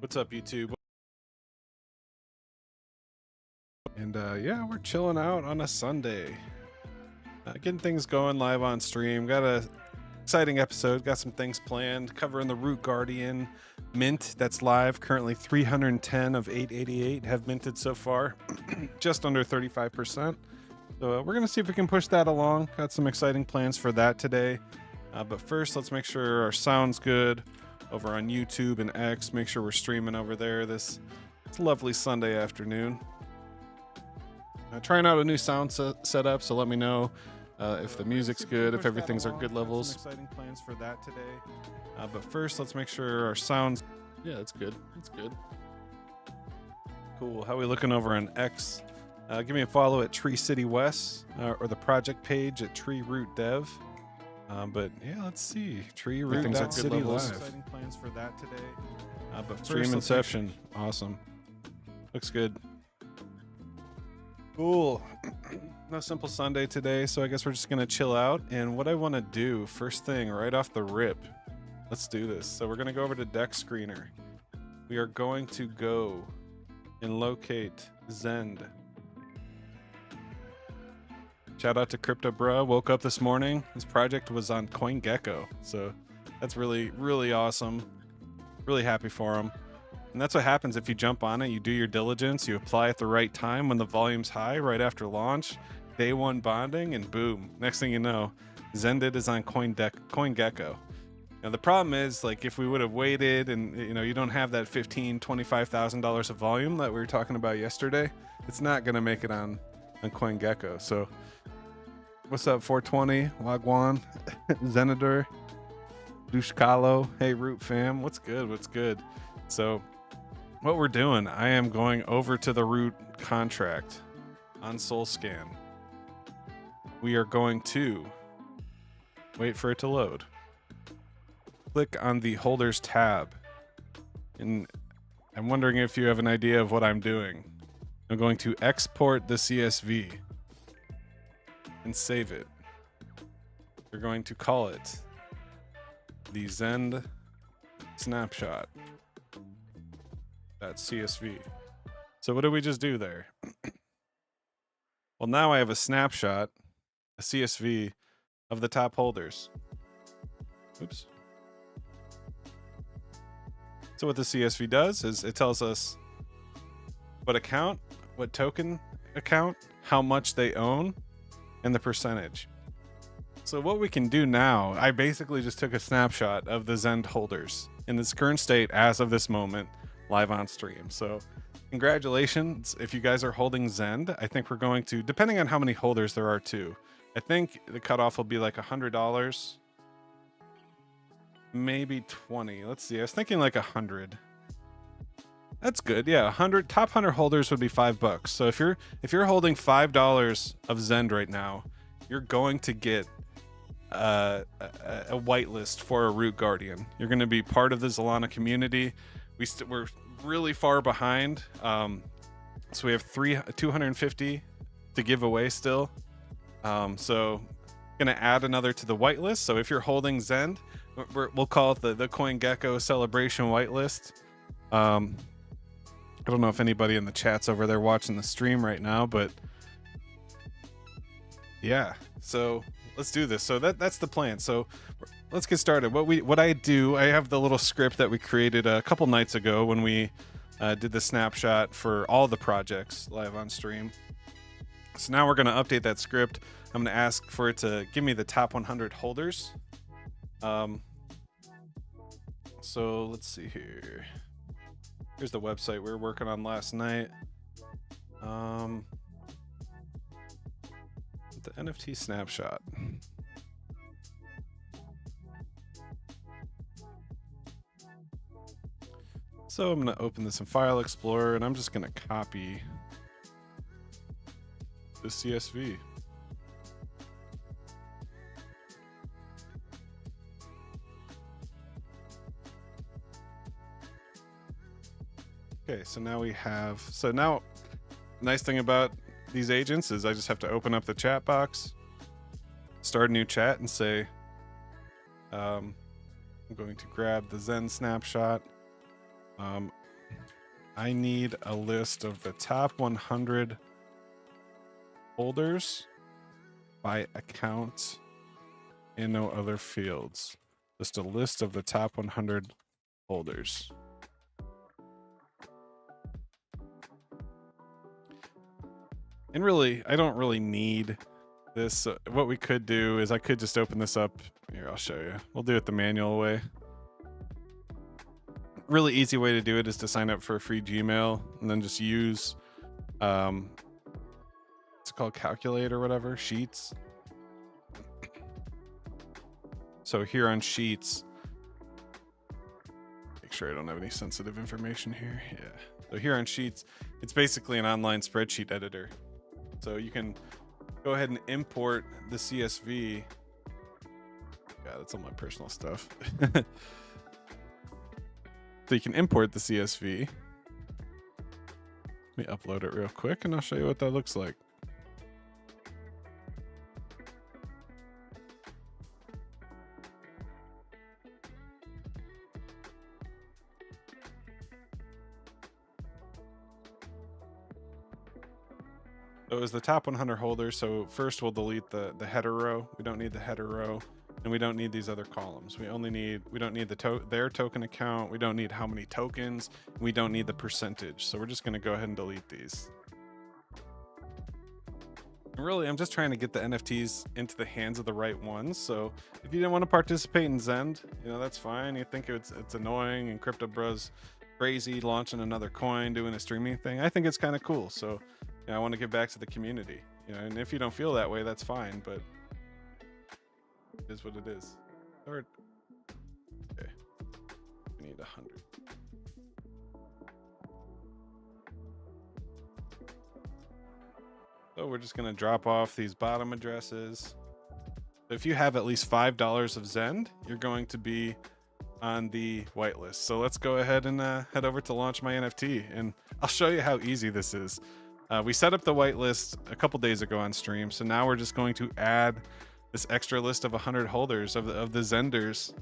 What's up, YouTube? And yeah, we're chilling out on a Sunday, getting things going live on stream. Got a exciting episode, got some things planned, covering the Root Guardian mint that's live. Currently 310 of 888 have minted so far, just under 35%. So we're gonna see if we can push that along. Got some exciting plans for that today. But first, let's make sure our sound's good over on YouTube and X. Make sure we're streaming over there this lovely Sunday afternoon. Trying out a new sound setup, so let me know if the music's good, if everything's at good levels. Some exciting plans for that today. But first, let's make sure our sound's... Yeah, that's good. That's good. Cool. How we looking over on X? Give me a follow at Tree City West or the project page at TreeRoot.Dev. But yeah, let's see. TreeRoot.City live. Exciting plans for that today. But stream inception, awesome. Looks good. Cool. No simple Sunday today, so I guess we're just gonna chill out. And what I want to do first thing, right off the rip, let's do this. So we're gonna go over to Deck Screener. We are going to go and locate XEND. Shout out to Crypto Bruh. Woke up this morning. His project was on CoinGecko, so that's really, really awesome. Really happy for him. And that's what happens if you jump on it. You do your diligence, you apply at the right time when the volume's high, right after launch, day one bonding, and boom. Next thing you know, XEND is on CoinGecko. Now the problem is, like, if we would have waited and you don't have that $15,000–$25,000 of volume that we were talking about yesterday, it's not gonna make it on CoinGecko. So what's up, 420, Wagwan, Zenador, Dushkalo, hey Root fam, what's good, what's good? So what we're doing, I am going over to the Root contract on SoulScan. We are going to wait for it to load. Click on the holders tab. And I'm wondering if you have an idea of what I'm doing. I'm going to export the CSV and save it. We're going to call it the XEND snapshot. .csv. So what did we just do there? Well, now I have a snapshot, a CSV of the top holders. Oops. So what the CSV does is it tells us what account, what token account, how much they own, and the percentage. So what we can do now, I basically just took a snapshot of the XEND holders in its current state as of this moment, live on stream. So congratulations if you guys are holding XEND. I think we're going to, depending on how many holders there are too, I think the cutoff will be like $100, maybe 20. Let's see, I was thinking like 100. That's good. Yeah, 100 top 100 holders would be $5. So if you're holding $5 of XEND right now, you're going to get a whitelist for a Root Guardian. You're going to be part of the Solana community. We're really far behind, so we have 250 to give away still. So gonna add another to the whitelist. So if you're holding XEND, we'll call it the CoinGecko celebration whitelist. I don't know if anybody in the chat's over there watching the stream right now, but yeah, so let's do this. So that's the plan. So let's get started. What I do, I have the little script that we created a couple nights ago when we did the snapshot for all the projects live on stream. So now we're going to update that script. I'm going to ask for it to give me the top 100 holders. So let's see here. Here's the website we were working on last night. The NFT snapshot. So I'm going to open this in File Explorer and I'm just going to copy the CSV. Okay, so now we have, so now nice thing about these agents is I just have to open up the chat box, start a new chat and say, I'm going to grab the XEND snapshot. I need a list of the top 100 holders by account and no other fields. Just a list of the top 100 holders. And really, I don't really need this. What we could do is I could just open this up. Here, I'll show you. We'll do it the manual way. Really easy way to do it is to sign up for a free Gmail and then just use it's called Calculate or whatever, Sheets. So here on Sheets, make sure I don't have any sensitive information here. Yeah. So here on Sheets, it's basically an online spreadsheet editor. So you can go ahead and import the CSV. Yeah, that's all my personal stuff. So you can import the CSV. Let me upload it real quick and I'll show you what that looks like. So it was the top 100 holders. So first we'll delete the header row. We don't need the header row, and we don't need these other columns. We don't need their token account. We don't need how many tokens. We don't need the percentage. So we're just going to go ahead and delete these. And really, I'm just trying to get the NFTs into the hands of the right ones. So if you didn't want to participate in XEND, that's fine. You think it's annoying and Crypto Bruh's crazy launching another coin, doing a streaming thing. I think it's kind of cool. So I want to give back to the community, and if you don't feel that way, that's fine, but it is what it is. Okay, we need 100. So we're just going to drop off these bottom addresses. If you have at least $5 of XEND, you're going to be on the whitelist. So let's go ahead and head over to launch my NFT, and I'll show you how easy this is. We set up the whitelist a couple days ago on stream, so now we're just going to add this extra list of 100 holders of the XENDers.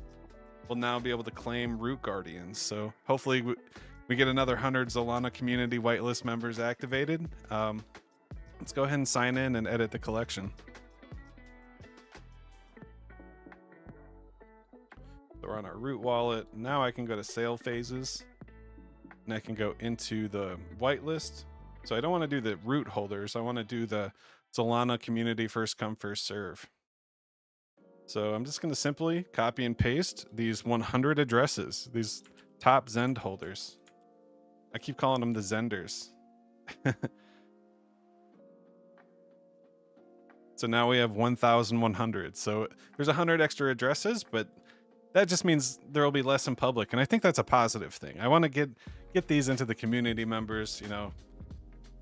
We'll now be able to claim Root Guardians. So hopefully we get another 100 Solana community whitelist members activated. Let's go ahead and sign in and edit the collection. So we're on our Root wallet. Now I can go to sale phases, and I can go into the whitelist. So I don't want to do the root holders. I want to do the Solana community first come, first serve. So I'm just going to simply copy and paste these 100 addresses, these top XEND holders. I keep calling them the XENDers. So now we have 1,100. So there's 100 extra addresses, but that just means there will be less in public. And I think that's a positive thing. I want to get these into the community members,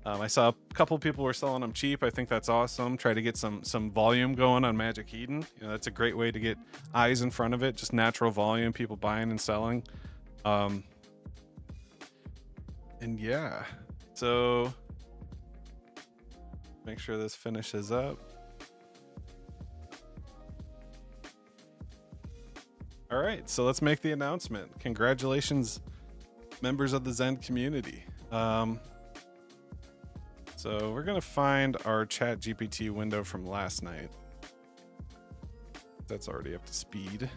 I saw a couple people were selling them cheap. I think that's awesome. Try to get some volume going on Magic Eden. That's a great way to get eyes in front of it. Just natural volume, people buying and selling. And yeah, so make sure this finishes up. All right, so let's make the announcement. Congratulations, members of the XEND community. So we're gonna find our ChatGPT window from last night. That's already up to speed.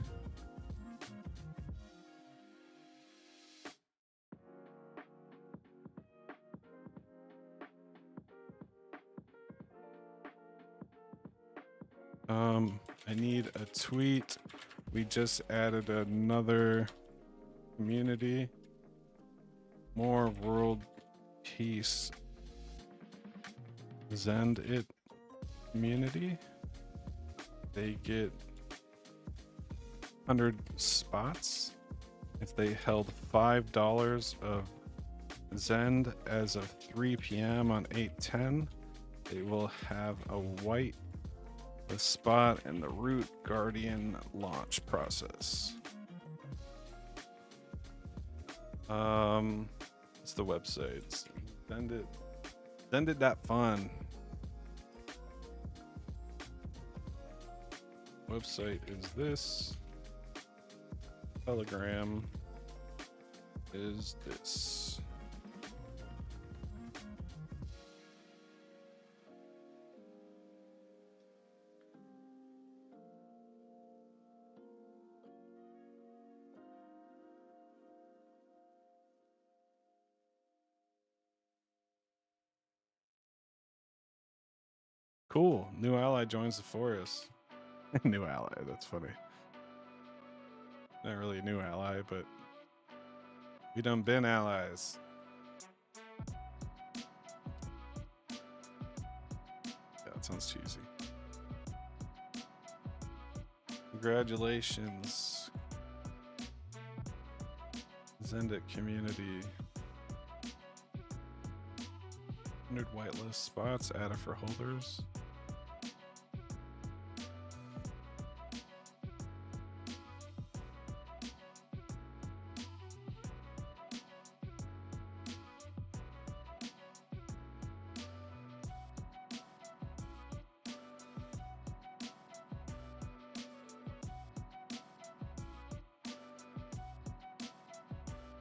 I need a tweet. We just added another community. More world peace. XEND it community. They get 100 spots if they held $5 of XEND as of 3 p.m. on 8/10. They will have a white the spot in the Root Guardian launch process. It's the website. XEND.fun. Website is this. Telegram is this. Cool. New ally joins the forest. New ally. That's funny. Not really a new ally, but we done been allies. Yeah, that sounds cheesy. Congratulations. XEND community. 100 whitelist spots added for holders.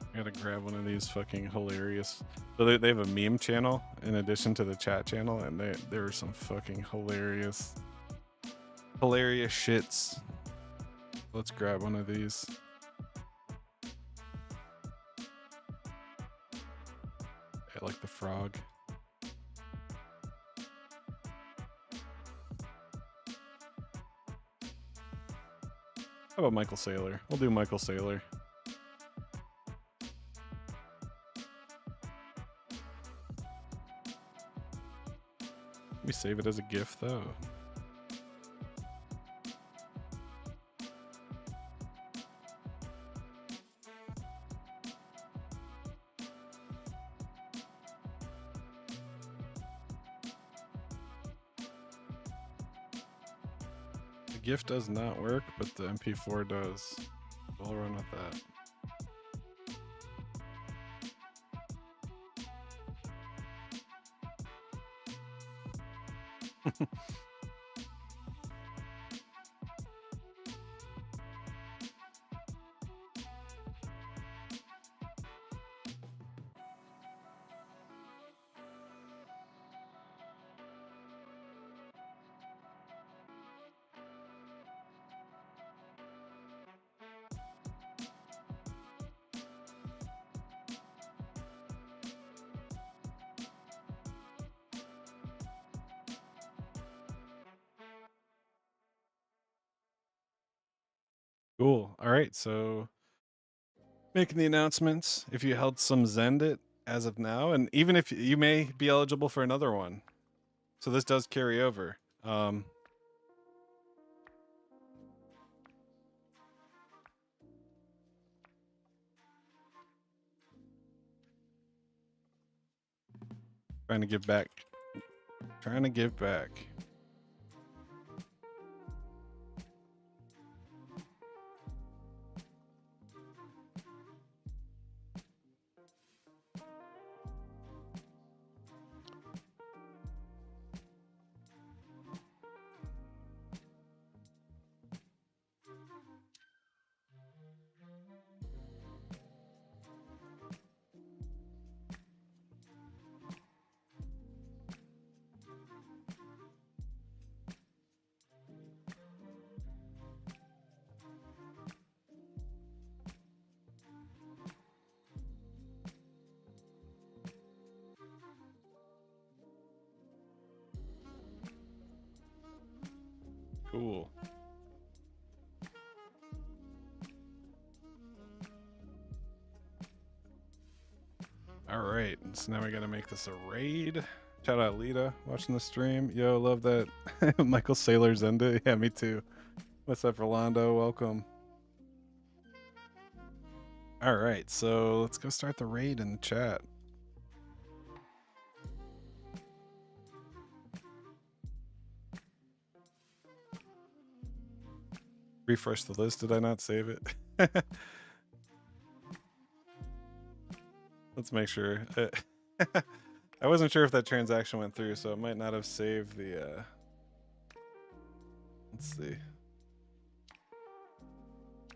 I gotta grab one of these fucking hilarious. So they have a meme channel in addition to the chat channel, and there are some fucking hilarious shits. Let's grab one of these. I like the frog. How about Michael Saylor? We'll do Michael Saylor. Let me save it as a GIF though. The GIF does not work, but the MP4 does. We'll run with that. Cool. All right, so making the announcements. If you held some XEND it as of now, and even if you may be eligible for another one. So this does carry over. Trying to give back. Trying to give back. Cool. All right, so now we gotta make this a raid. Shout out Lita watching the stream. Yo, love that. Michael Saylor's into. Yeah, me too. What's up, Rolando? Welcome. All right, so let's go start the raid in the chat. Refresh the list. Did I not save it? Let's make sure. I wasn't sure if that transaction went through, so it might not have saved the. Let's see.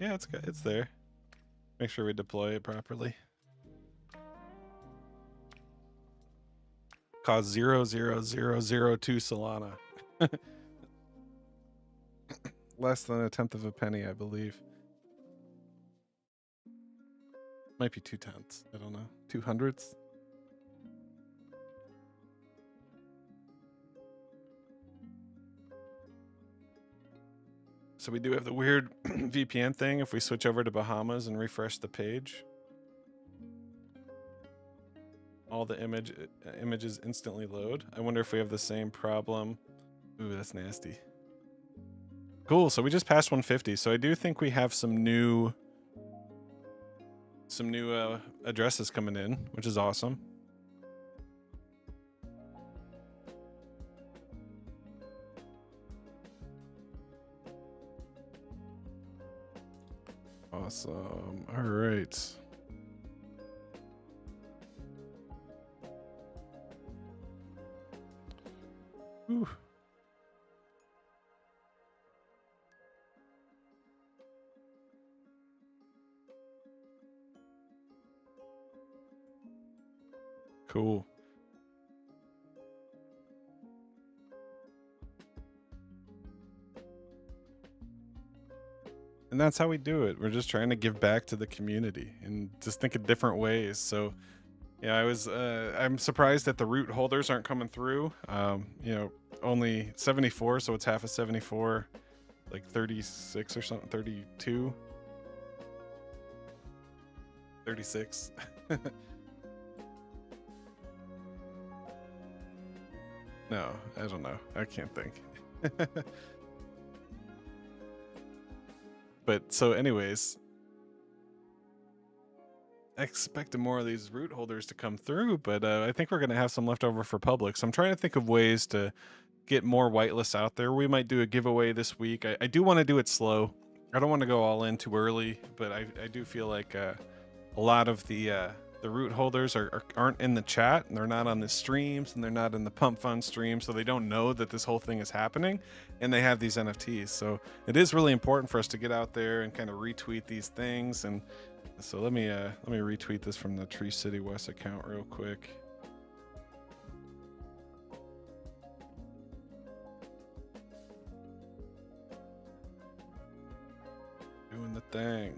Yeah, it's there. Make sure we deploy it properly. Cost 0.0002 Solana. Less than a tenth of a penny, I believe. Might be 2/10. I don't know. 200ths. So we do have the weird VPN thing if we switch over to Bahamas and refresh the page. All the images instantly load. I wonder if we have the same problem. Ooh, that's nasty. Cool, so we just passed 150. So I do think we have some new addresses coming in, which is awesome. Awesome. All right. Ooh. Cool. And that's how we do it. We're just trying to give back to the community and just think of different ways. So yeah, I'm surprised that the root holders aren't coming through. You know, only 74, so it's half of 74, like 36 or something, 32, 36. No, I don't know. I can't think. But so anyways, I expected more of these root holders to come through, but I think we're going to have some left over for public. So I'm trying to think of ways to get more whitelists out there. We might do a giveaway this week. I do want to do it slow. I don't want to go all in too early, but I do feel like a lot of the root holders aren't in the chat, and they're not on the streams, and they're not in the Pump Fund stream, so they don't know that this whole thing is happening, and they have these NFTs. So it is really important for us to get out there and kind of retweet these things. And so let me retweet this from the Tree City West account real quick. Doing the thing.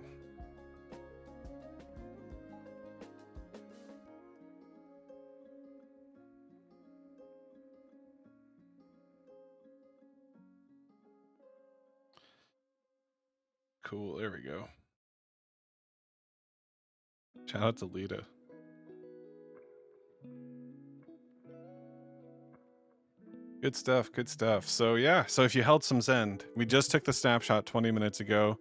Cool, there we go. Shout out to Lita. Good stuff, good stuff. So yeah, so if you held some XEND, we just took the snapshot 20 minutes ago.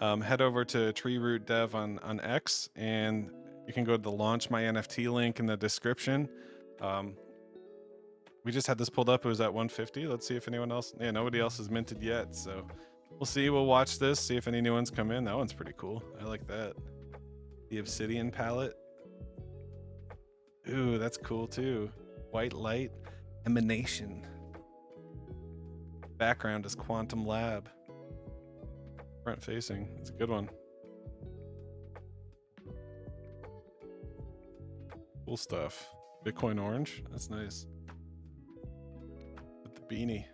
Head over to TreeRoot.Dev on X, and you can go to the Launch My NFT link in the description. We just had this pulled up. It was at 150. Let's see if anyone else, yeah, nobody else has minted yet. So we'll see, we'll watch this, see if any new ones come in. That one's pretty cool. I like that. The Obsidian palette. Ooh, that's cool too. White light emanation. Background is Quantum Lab. Front facing. It's a good one. Cool stuff. Bitcoin orange. That's nice. With the beanie.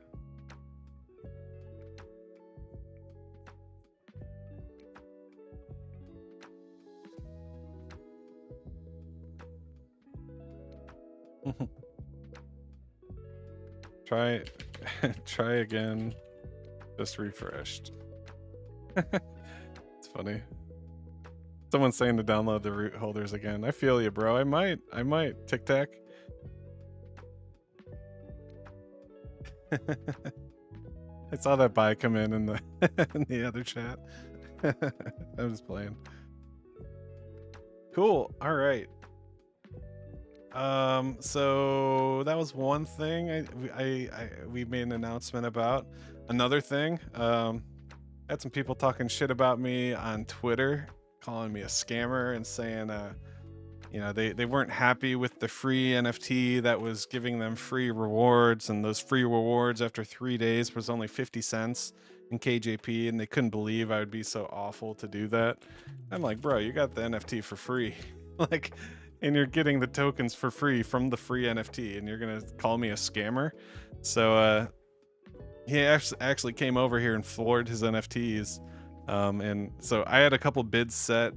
Try again. Just refreshed. It's funny. Someone's saying to download the root holders again. I feel you, bro. I might. Tic Tac. I saw that buy come in the in the other chat. I'm just playing. Cool. All right. So that was one thing we made an announcement about. Another thing, had some people talking shit about me on Twitter, calling me a scammer and saying, you know, they weren't happy with the free NFT that was giving them free rewards, and those free rewards after 3 days was only 50 cents in KJP, and they couldn't believe I would be so awful to do that. I'm like, bro, you got the NFT for free. Like, and you're getting the tokens for free from the free NFT, and you're gonna call me a scammer? So he actually came over here and floored his NFTs, and so I had a couple bids set,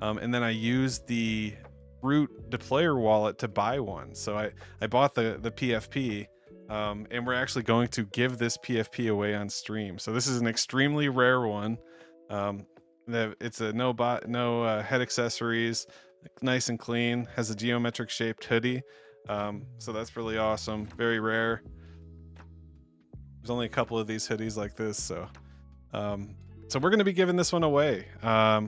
and then I used the Root deployer wallet to buy one. So I bought the PFP, And we're actually going to give this PFP away on stream. So this is an extremely rare one. It's a no head accessories, nice and clean, has a geometric shaped hoodie. So that's really awesome, very rare. There's only a couple of these hoodies like this, so so we're going to be giving this one away. Yeah,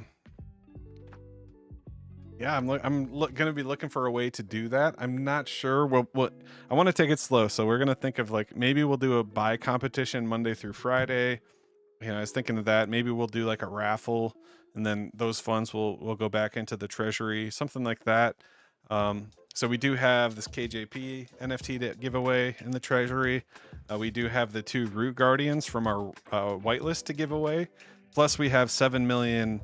I'm going to be looking for a way to do that. I'm not sure what I want to take it slow, so we're going to think of like maybe we'll do a buy competition Monday through Friday. You know, I was thinking of that. Maybe we'll do like a raffle, and then those funds will go back into the treasury, something like that. So we do have this KJP NFT to give away in the treasury. We do have the 2 Root Guardians from our whitelist to give away. Plus we have 7 million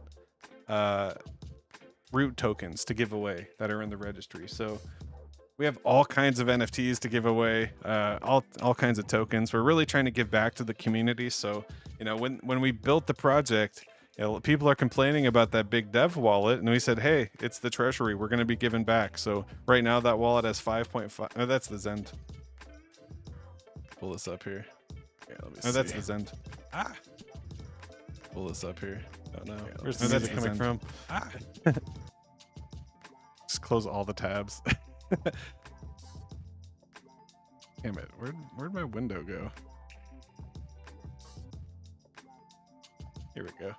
Root tokens to give away that are in the registry. So we have all kinds of NFTs to give away, all kinds of tokens. We're really trying to give back to the community. So, you know, when we built the project, you know, people are complaining about that big dev wallet, and we said, hey, it's the treasury. We're going to be giving back. So right now that wallet has 5.5. Oh, that's the XEND. Pull this up here. Yeah, let me see. That's the XEND. Pull this up here. Oh no. Where's the music coming from? Just close all the tabs. Damn it. Where'd my window go? Here we go.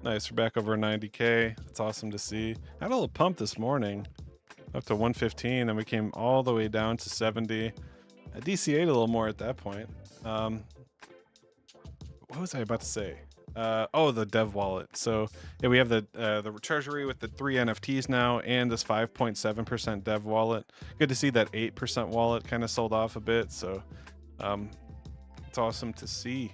Nice, we're back over 90K. That's awesome to see. I had a little pump this morning, up to 115, and we came all the way down to 70. I DCA'd a little more at that point. What was I about to say? Oh, the dev wallet. So yeah, we have the treasury with the 3 NFTs now, and this 5.7% dev wallet. Good to see that 8% wallet kind of sold off a bit. So it's awesome to see.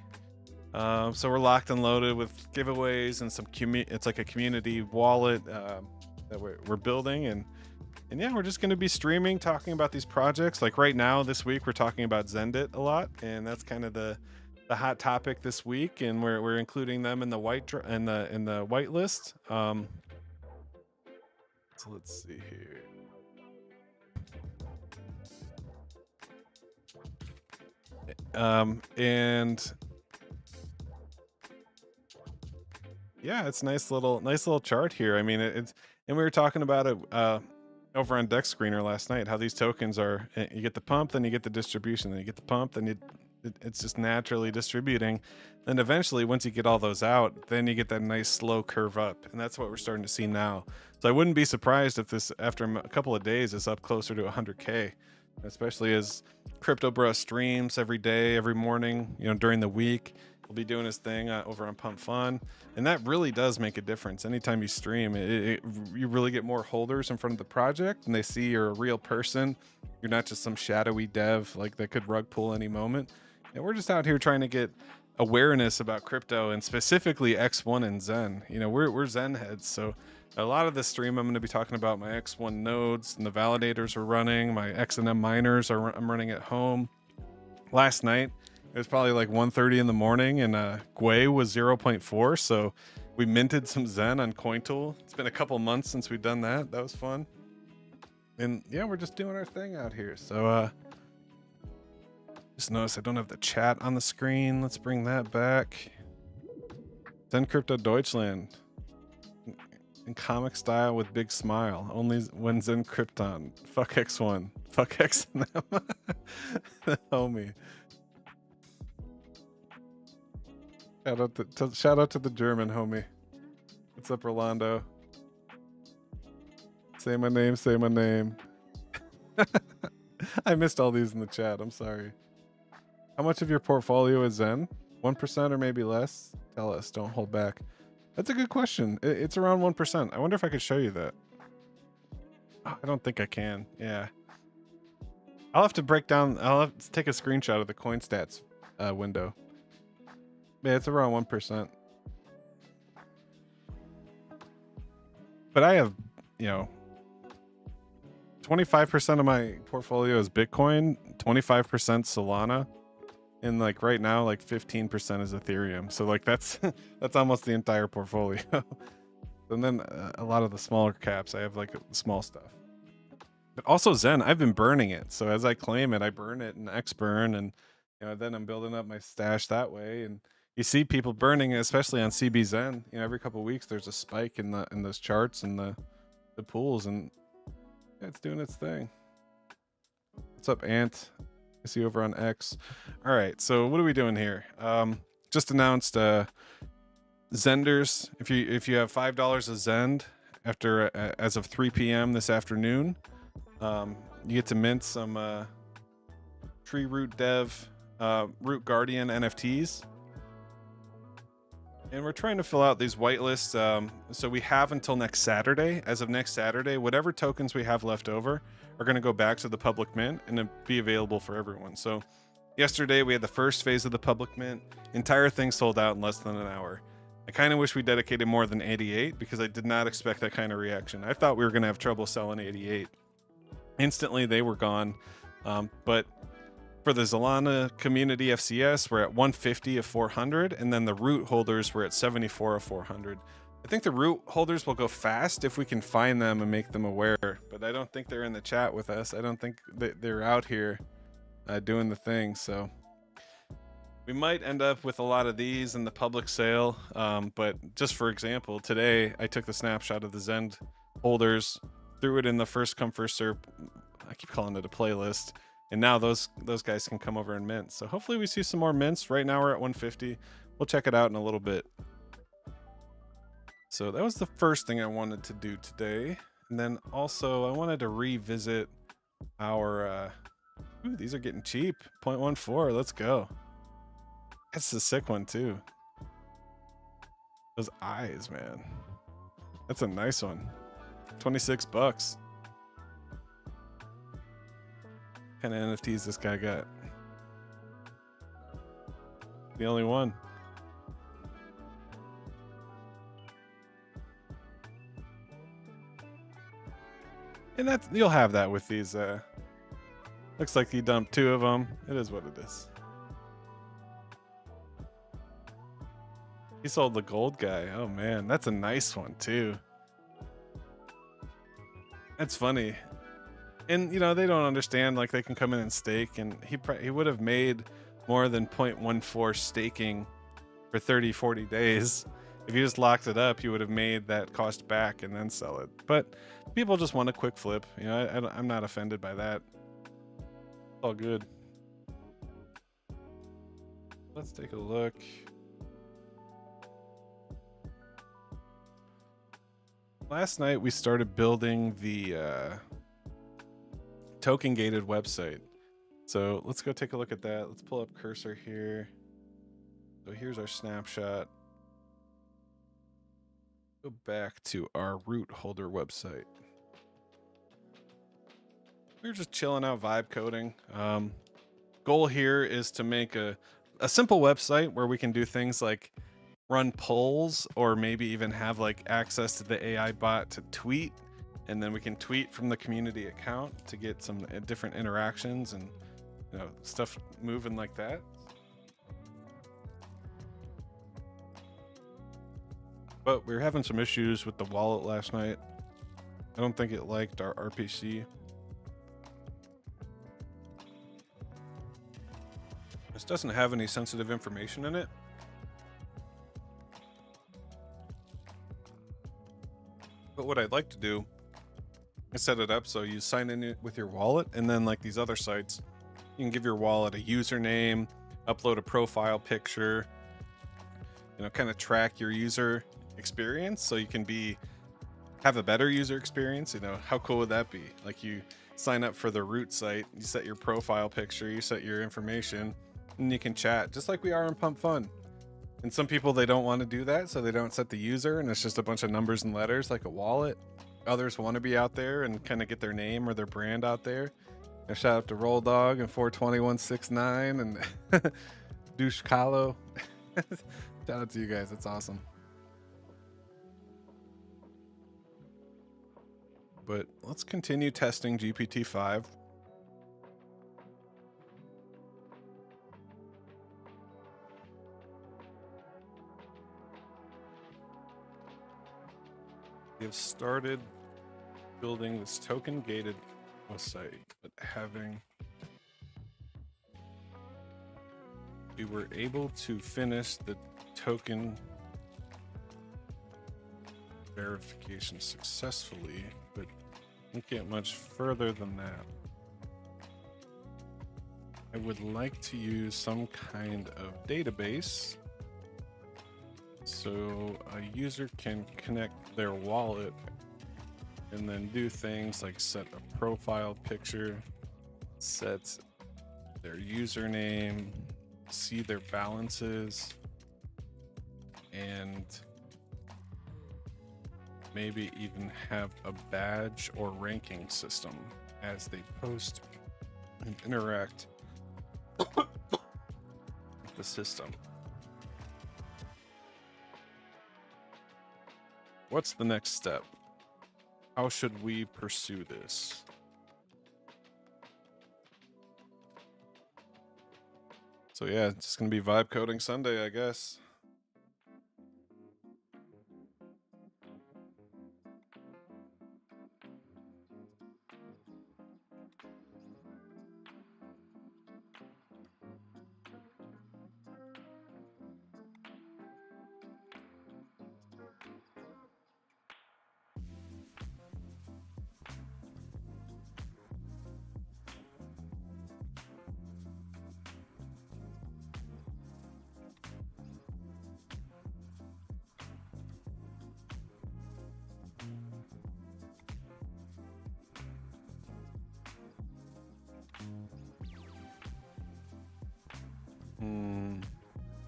So we're locked and loaded with giveaways and some it's like a community wallet that we're building, and yeah, we're just going to be streaming, talking about these projects. Like right now, this week, we're talking about XEND a lot, and that's kind of the hot topic this week, and we're including them in the in the whitelist. So let's see here. And yeah, it's nice little chart here. I mean, it's, and we were talking about it over on Deck Screener last night, how these tokens are, you get the pump, then you get the distribution, then you get the pump, then it's just naturally distributing. Then eventually, once you get all those out, then you get that nice slow curve up, and that's what we're starting to see now. So I wouldn't be surprised if this, after a couple of days, is up closer to 100K, especially as Crypto Bro streams every day, every morning, you know, during the week. He'll be doing his thing over on Pump Fun, and that really does make a difference. Anytime you stream, you really get more holders in front of the project, and they see you're a real person. You're not just some shadowy dev like that could rug pull any moment. And we're just out here trying to get awareness about crypto, and specifically X1 and Zen. You know, we're Zen heads, so a lot of this stream I'm going to be talking about my X1 nodes and the validators we're running, my XNM miners I'm running at home. Last night it was probably like 1:30 in the morning, and Gwei was 0.4, so we minted some Zen on CoinTool. It's been a couple months since we've done that. That was fun. And yeah, we're just doing our thing out here. So just notice I don't have the chat on the screen. Let's bring that back. Zen Crypto Deutschland in comic style with big smile. Only when Zen Krypton. Fuck X1. Fuck XNM. Homie. Shout out to the German homie. What's up, Rolando? Say my name, say my name. I missed all these in the chat. I'm sorry. How much of your portfolio is Zen? 1% or maybe less? Tell us. Don't hold back. That's a good question. It's around 1%. I wonder if I could show you that. Oh, I don't think I can. Yeah. I'll have to break down. I'll have to take a screenshot of the CoinStats window. Yeah, it's around 1%. But I have, you know, 25% of my portfolio is Bitcoin, 25% Solana, and like right now, like 15% is Ethereum. So like that's that's almost the entire portfolio. And then a lot of the smaller caps, I have like small stuff. But also Zen, I've been burning it. So as I claim it, I burn it in Xburn, and then I'm building up my stash that way. And you see people burning it, especially on CB Zen. Every couple of weeks there's a spike in those charts and the pools, and it's doing its thing. What's up, Ant? I see you over on X. All right, so what are we doing here? Just announced Zenders. If you have $5 a Zend after as of 3 p.m. this afternoon, you get to mint some TreeRoot Dev Root Guardian NFTs. And we're trying to fill out these whitelists. So we have until next Saturday. As of next Saturday, whatever tokens we have left over are going to go back to the public mint and be available for everyone. So yesterday we had the first phase of the public mint. Entire thing sold out in less than an hour. I kind of wish we dedicated more than 88 because I did not expect that kind of reaction. I thought we were going to have trouble selling 88. Instantly they were gone. But for the Solana community FCS, we're at 150 of 400, and then the root holders were at 74 of 400. I think the root holders will go fast if we can find them and make them aware, but I don't think they're in the chat with us. I don't think they're out here doing the thing, so we might end up with a lot of these in the public sale. But just for example, today I took the snapshot of the Zend holders, threw it in the first come first serve. I keep calling it a playlist. And now those guys can come over and mint. So hopefully we see some more mints. Right now we're at 150. We'll check it out in a little bit. So that was the first thing I wanted to do today. And then also I wanted to revisit our, ooh, these are getting cheap. 0.14, let's go. That's a sick one too. Those eyes, man. That's a nice one. 26 bucks. What kind of NFTs this guy got? The only one. And that's, you'll have that with these. Looks like he dumped 2 of them. It is what it is. He sold the gold guy. Oh man, that's a nice one too. That's funny. And they don't understand, like they can come in and stake, and he would have made more than 0.14 staking for 30-40 days. If you just locked it up, you would have made that cost back and then sell it. But people just want a quick flip. I'm not offended by that. It's all good. Let's take a look. Last night we started building the token gated website. So let's go take a look at that. Let's pull up cursor here. So here's our snapshot. Go back to our root holder website. We're just chilling out, vibe coding. Goal here is to make a simple website where we can do things like run polls, or maybe even have like access to the AI bot to tweet, and then we can tweet from the community account to get some different interactions and stuff moving like that. But we were having some issues with the wallet last night. I don't think it liked our RPC. This doesn't have any sensitive information in it. But what I'd like to do is set it up so you sign in with your wallet, and then like these other sites, you can give your wallet a username, upload a profile picture, kind of track your user experience so you can have a better user experience. How cool would that be? Like, you sign up for the root site, you set your profile picture, you set your information, and you can chat just like we are in Pump Fun. And some people, they don't want to do that, so they don't set the user, and it's just a bunch of numbers and letters like a wallet. Others want to be out there and kind of get their name or their brand out there. Shout out to Roll Dog and 42169 and Douche Kahlo. Shout out to you guys. That's awesome. But let's continue testing GPT-5. We have started building this token gated website, but we were able to finish the token verification successfully, but didn't get much further than that. I would like to use some kind of database so a user can connect their wallet and then do things like set a profile picture, set their username, see their balances, and maybe even have a badge or ranking system as they post and interact with the system. What's the next step? How should we pursue this? So yeah, it's just gonna be vibe coding Sunday, I guess.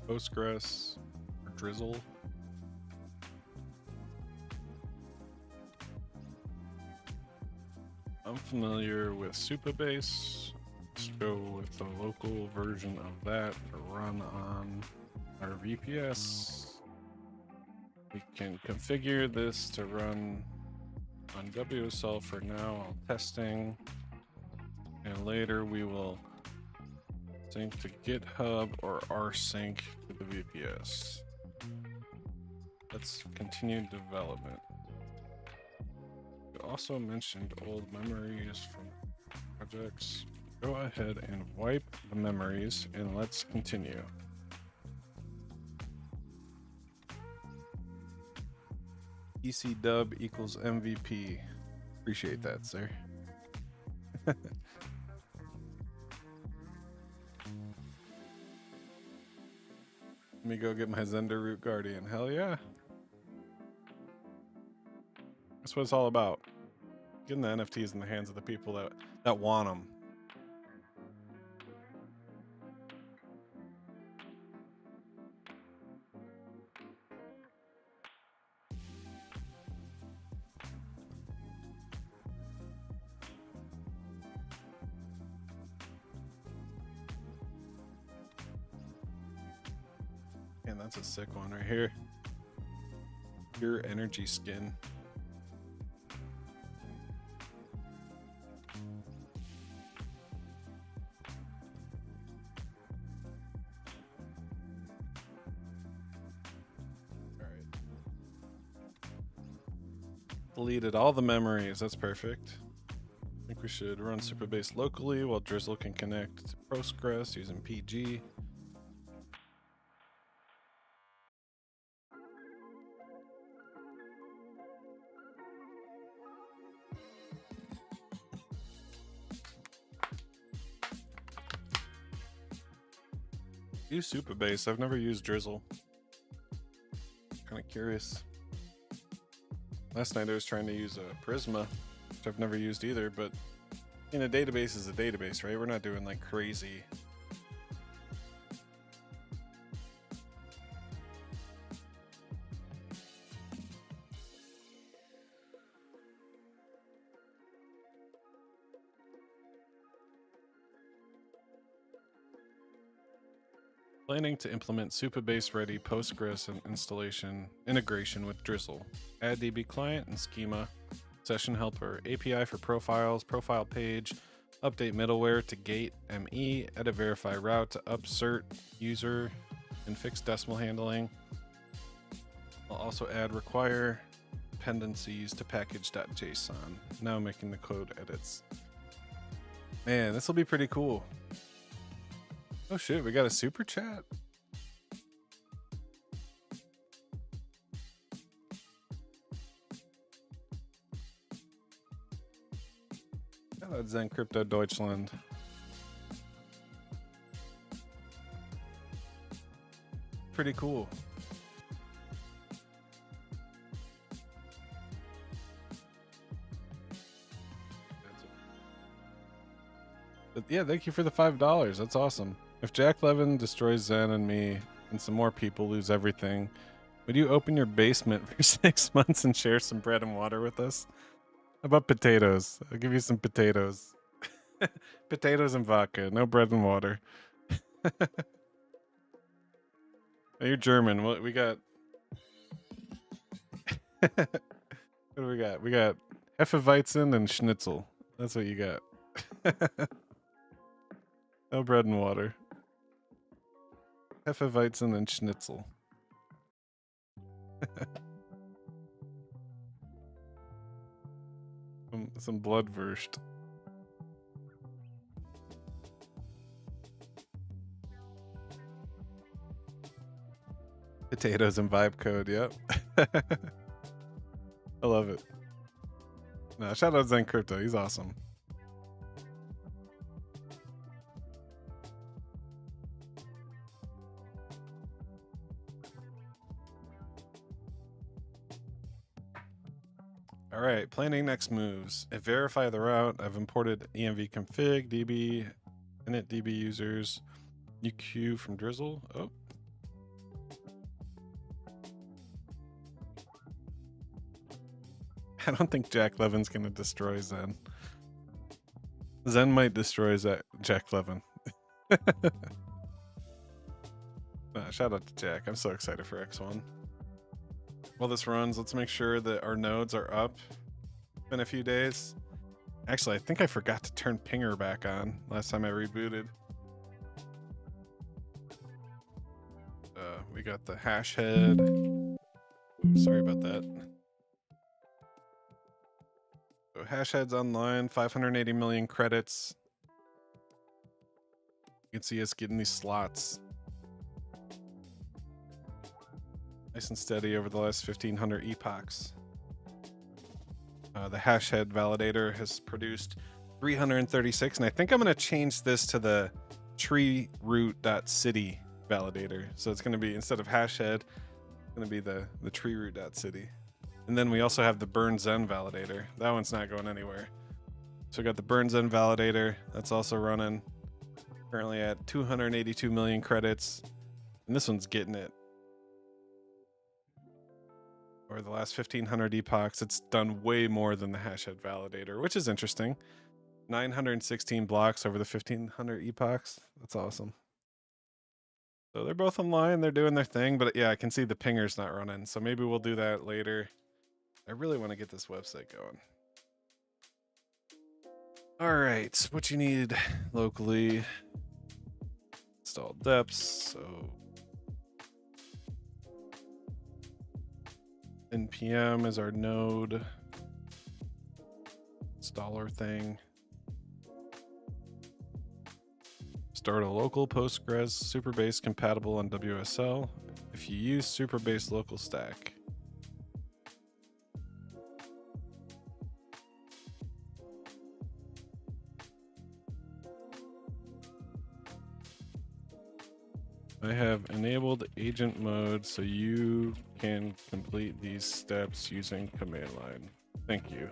Postgres or Drizzle. I'm familiar with Supabase. Let's go with the local version of that to run on our VPS. We can configure this to run on WSL for now while testing, and later we will sync to GitHub or rsync to the VPS. Let's continue development. You also mentioned old memories from projects. Go ahead and wipe the memories and let's continue. EC dub equals MVP. Appreciate that, sir. Let me go get my Zender Root Guardian. Hell yeah. That's what it's all about. Getting the NFTs in the hands of the people that want them. And that's a sick one right here. Pure energy skin. Deleted all the memories. That's perfect. I think we should run Supabase locally while Drizzle can connect to Postgres using PG. Use Supabase. I've never used Drizzle. Kind of curious. Last night I was trying to use a Prisma, which I've never used either, but a database is a database, right? We're not doing like crazy. Planning to implement Supabase ready Postgres and installation integration with Drizzle. Add DB client and schema. Session helper. API for profiles, profile page. Update middleware to gate ME. Edit verify route to upsert user and fix decimal handling. I'll also add require dependencies to package.json. Now making the code edits. Man, this will be pretty cool. Oh shit, we got a super chat. Hello, XEND Crypto Deutschland. Pretty cool. But yeah, thank you for the $5. That's awesome. If Jack Levin destroys Zen and me and some more people lose everything, would you open your basement for 6 months and share some bread and water with us? How about potatoes? I'll give you some potatoes. Potatoes and vodka, no bread and water. You're German. What we got? What do we got? We got Hefeweizen and Schnitzel. That's what you got. No bread and water. Hefeweizen and Schnitzel. some bloodwurst. Potatoes and vibe code, yep. I love it. No, shout out XEND Crypto, he's awesome. All right, planning next moves. Verify the route. I've imported env config, db, init db users, UQ from Drizzle. Oh. I don't think Jack Levin's gonna destroy Zen. Zen might destroy Jack Levin. Shout out to Jack. I'm so excited for X1. While this runs, let's make sure that our nodes are up. It's been a few days. Actually, I think I forgot to turn Pinger back on last time I rebooted. We got the hash head. Ooh, sorry about that. So hash head's online, 580 million credits. You can see us getting these slots. Nice and steady over the last 1,500 epochs. The hash head validator has produced 336, and I think I'm going to change this to the TreeRoot.City validator. So it's going to be, instead of hash head, it's going to be the TreeRoot.City. And then we also have the Burn Zen validator. That one's not going anywhere. So we got the Burn Zen validator. That's also running. Currently at 282 million credits. And this one's getting it. Over the last 1,500 epochs, it's done way more than the hashhead validator, which is interesting. 916 blocks over the 1,500 epochs. That's awesome. So they're both online. They're doing their thing. But yeah, I can see the pinger's not running. So maybe we'll do that later. I really want to get this website going. All right, what you need locally. Install depths. So npm is our node installer thing. Start a local Postgres Superbase compatible on WSL if you use Superbase local stack. I have enabled agent mode so you can complete these steps using command line. Thank you.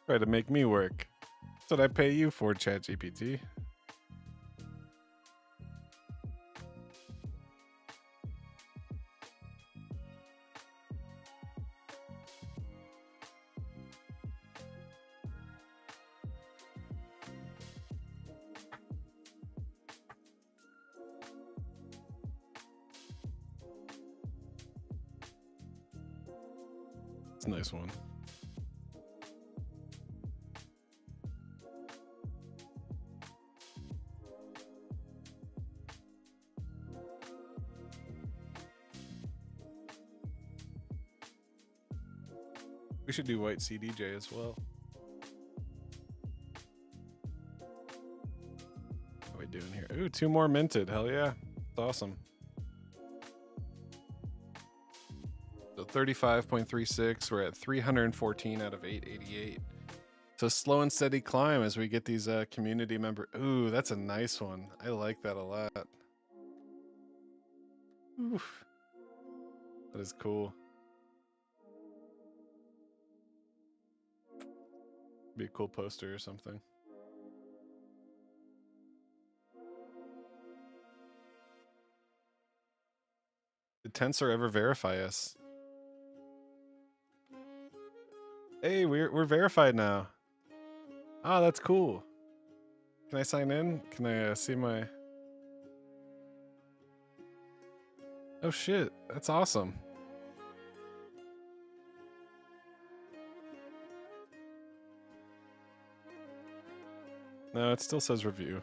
Try to make me work. That's what I pay you for, ChatGPT. It's a nice one. We should do white CDJ as well. What are we doing here? Ooh, 2 more minted. Hell yeah. It's awesome. So 35.36. We're at 314 out of 888. So slow and steady climb as we get these community member. Ooh, that's a nice one. I like that a lot. Oof. That is cool. Be a cool poster or something. Did Tensor ever verify us? Hey, we're verified now. Oh, that's cool. Can I sign in? Can I see my... Oh shit, that's awesome. No, it still says review.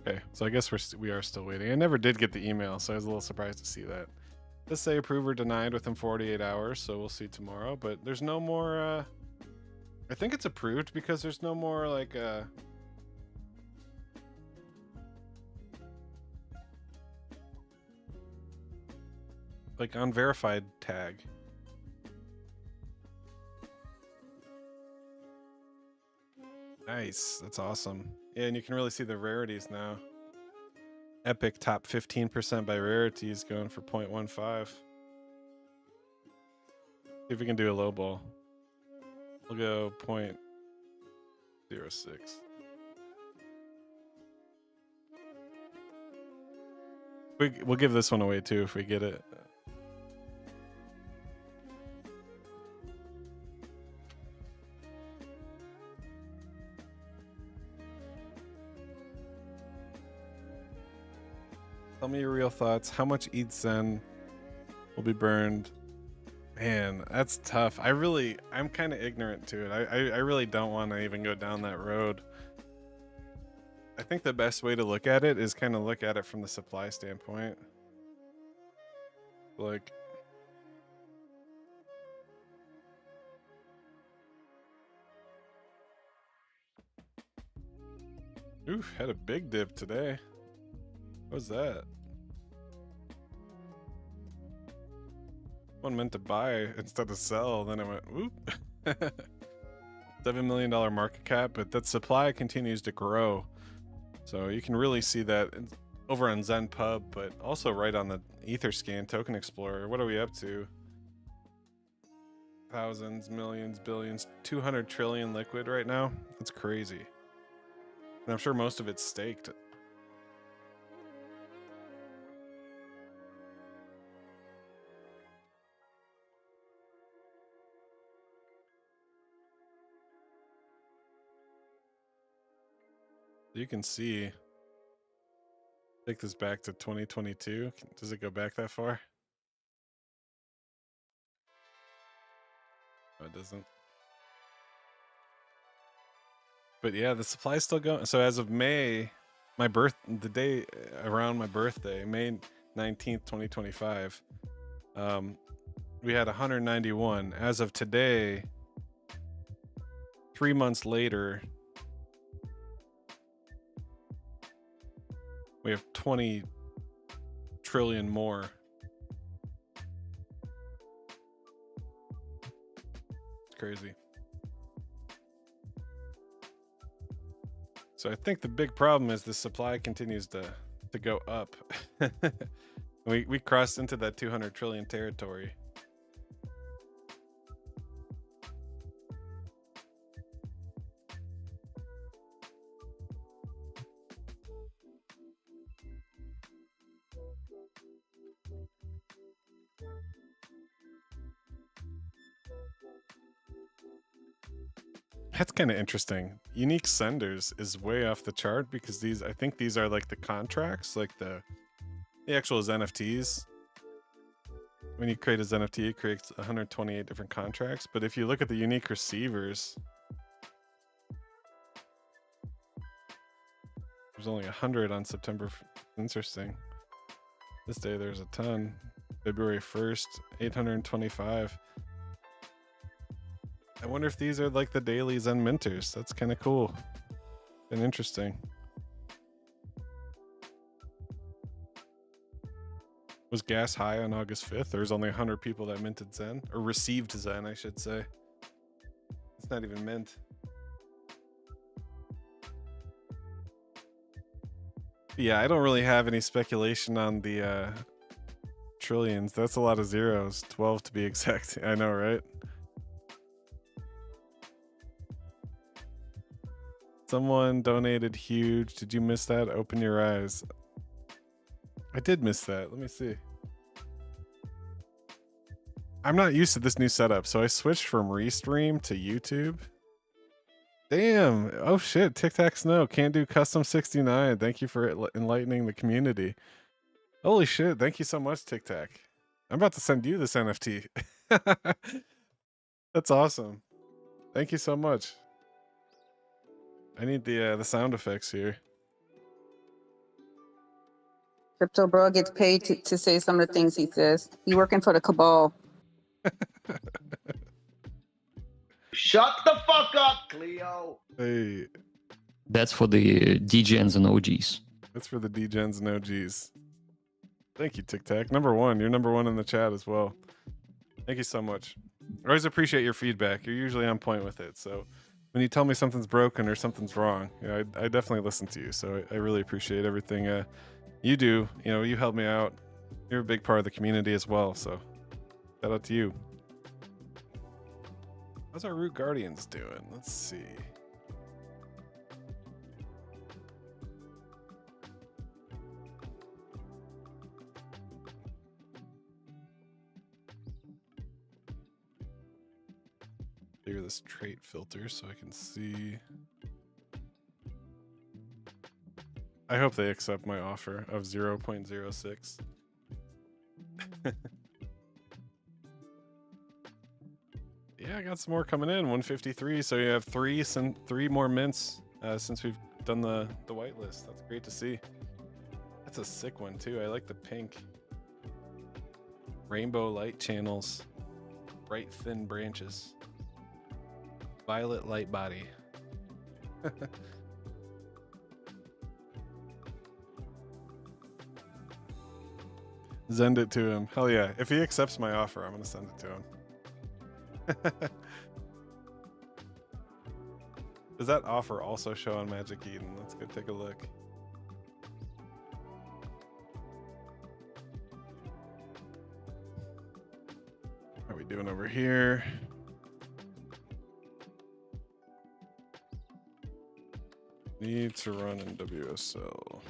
Okay, so I guess we are still waiting. I never did get the email, so I was a little surprised to see that. Let's say approve or denied within 48 hours, so we'll see tomorrow. But there's no more. I think it's approved because there's no more like unverified tag. Nice, that's awesome. Yeah, and you can really see the rarities now. Epic top 15% by rarities going for 0.15. See if we can do a low ball. We'll go 0.06. We'll give this one away too if we get it. Tell me your real thoughts. How much XEND will be burned? Man, that's tough. I'm kind of ignorant to it. I really don't want to even go down that road. I think the best way to look at it is kind of look at it from the supply standpoint. Like, oof, had a big dip today. What was that? One meant to buy instead of sell, then it went whoop. $7 million market cap, but that supply continues to grow. So you can really see that over on ZenPub, but also right on the Etherscan Token Explorer. What are we up to? Thousands, millions, billions, 200 trillion liquid right now. That's crazy. And I'm sure most of it's staked. You can see, take this back to 2022. Does it go back that far? Oh, it doesn't. But yeah, the supply's still going. So as of May, the day around my birthday, May 19th, 2025, we had 191. As of today, 3 months later, we have 20 trillion more. It's crazy. So I think the big problem is the supply continues to go up. we crossed into that 200 trillion territory. That's kind of interesting. Unique senders is way off the chart because these, I think these are like the contracts, like the actual NFTs. When you create a NFT, it creates 128 different contracts. But if you look at the unique receivers, there's only 100 on September. Interesting. This day there's a ton. February 1st, 825. I wonder if these are like the dailies and minters. That's kind of cool and interesting. Was gas high on August 5th? There's only 100 people that minted Zen, or received Zen, I should say. It's not even mint. Yeah, I don't really have any speculation on the trillions. That's a lot of zeros. 12 to be exact. I know, right? Someone donated huge. Did you miss that? Open your eyes. I did miss that. Let me see. I'm not used to this new setup, so I switched from Restream to YouTube. Damn. Oh shit. Tic Tac Snow can't do custom 69. Thank you for enlightening the community. Holy shit. Thank you so much, Tic Tac. I'm about to send you this NFT. That's awesome. Thank you so much. I need the sound effects here. Crypto bro gets paid to say some of the things he says. He working for the cabal. Shut the fuck up, Cleo. Hey. That's for the DGens and OGs. That's for the DGens and OGs. Thank you, Tic Tac. Number one. You're number one in the chat as well. Thank you so much. I always appreciate your feedback. You're usually on point with it. So when you tell me something's broken or something's wrong, you know, I definitely listen to you. So I really appreciate everything you do. You know, you help me out. You're a big part of the community as well. So shout out to you. How's our Root Guardians doing? Let's see. Clear this trait filter so I can see. I hope they accept my offer of 0.06. Yeah, I got some more coming in. 153. So you have three more mints since we've done the whitelist. That's great to see. That's a sick one too. I like the pink. Rainbow light channels. Bright thin branches. Violet light body. Send it to him. Hell yeah. If he accepts my offer, I'm going to send it to him. Does that offer also show on Magic Eden? Let's go take a look. How are we doing over here? Need to run in WSL.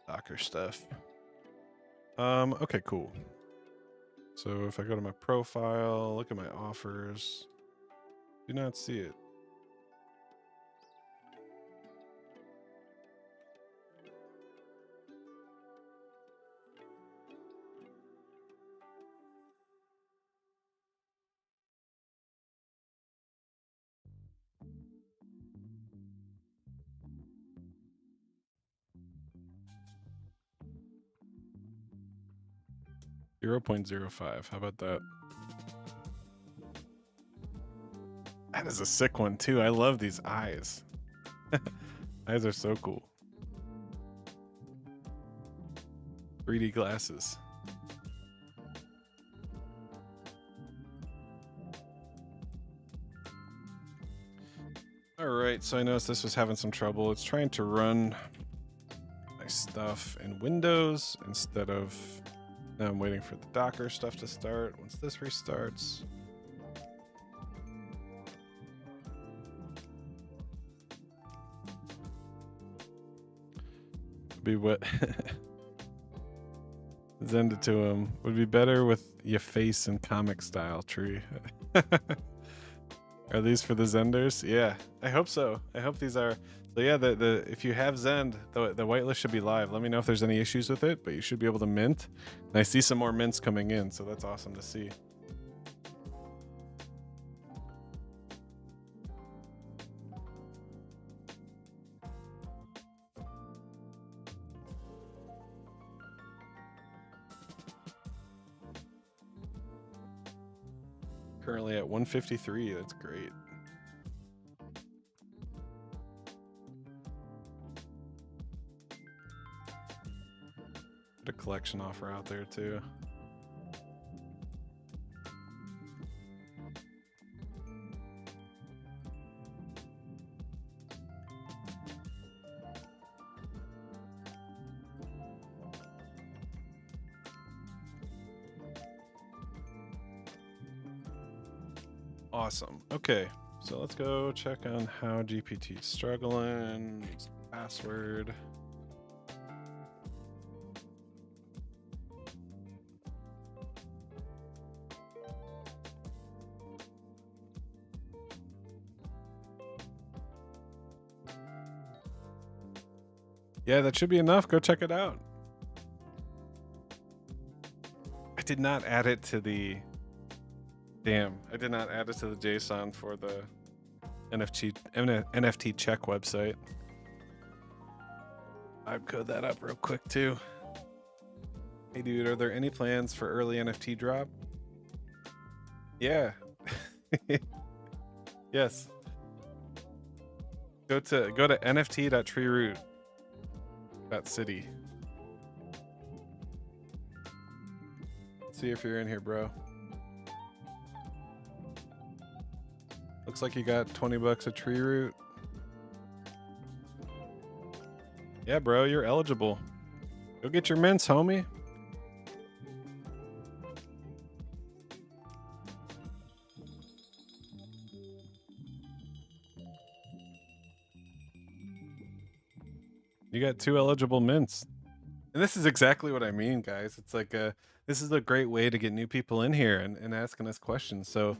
Docker stuff. Okay, cool. So if I go to my profile, look at my offers, do not see it. .05. How about that? That is a sick one too. I love these eyes. Eyes are so cool. 3D glasses. All right, so I noticed this was having some trouble. It's trying to run my stuff in Windows instead of. Now I'm waiting for the Docker stuff to start. Once this restarts. Be what? Send it to him. Would be better with your face in comic style, Tree. Are these for the Zenders? Yeah, I hope so. I hope these are. So yeah, the if you have Zend, the whitelist should be live. Let me know if there's any issues with it, but you should be able to mint. And I see some more mints coming in, so that's awesome to see. Currently at 153. That's great. Put a collection offer out there too. Awesome. Okay, so let's go check on how GPT's struggling. Use password. Yeah, that should be enough. Go check it out. I did not add it to the... Damn, I did not add it to the JSON for the NFT check website. I'd code that up real quick too. Hey dude, are there any plans for early NFT drop? Yeah. Yes. Go to nft.treeroot.city. See if you're in here, bro. Looks like you got 20 bucks at TreeRoot. Yeah, bro, you're eligible. Go get your mints, homie. You got 2 eligible mints. And this is exactly what I mean, guys. It's like this is a great way to get new people in here and asking us questions. So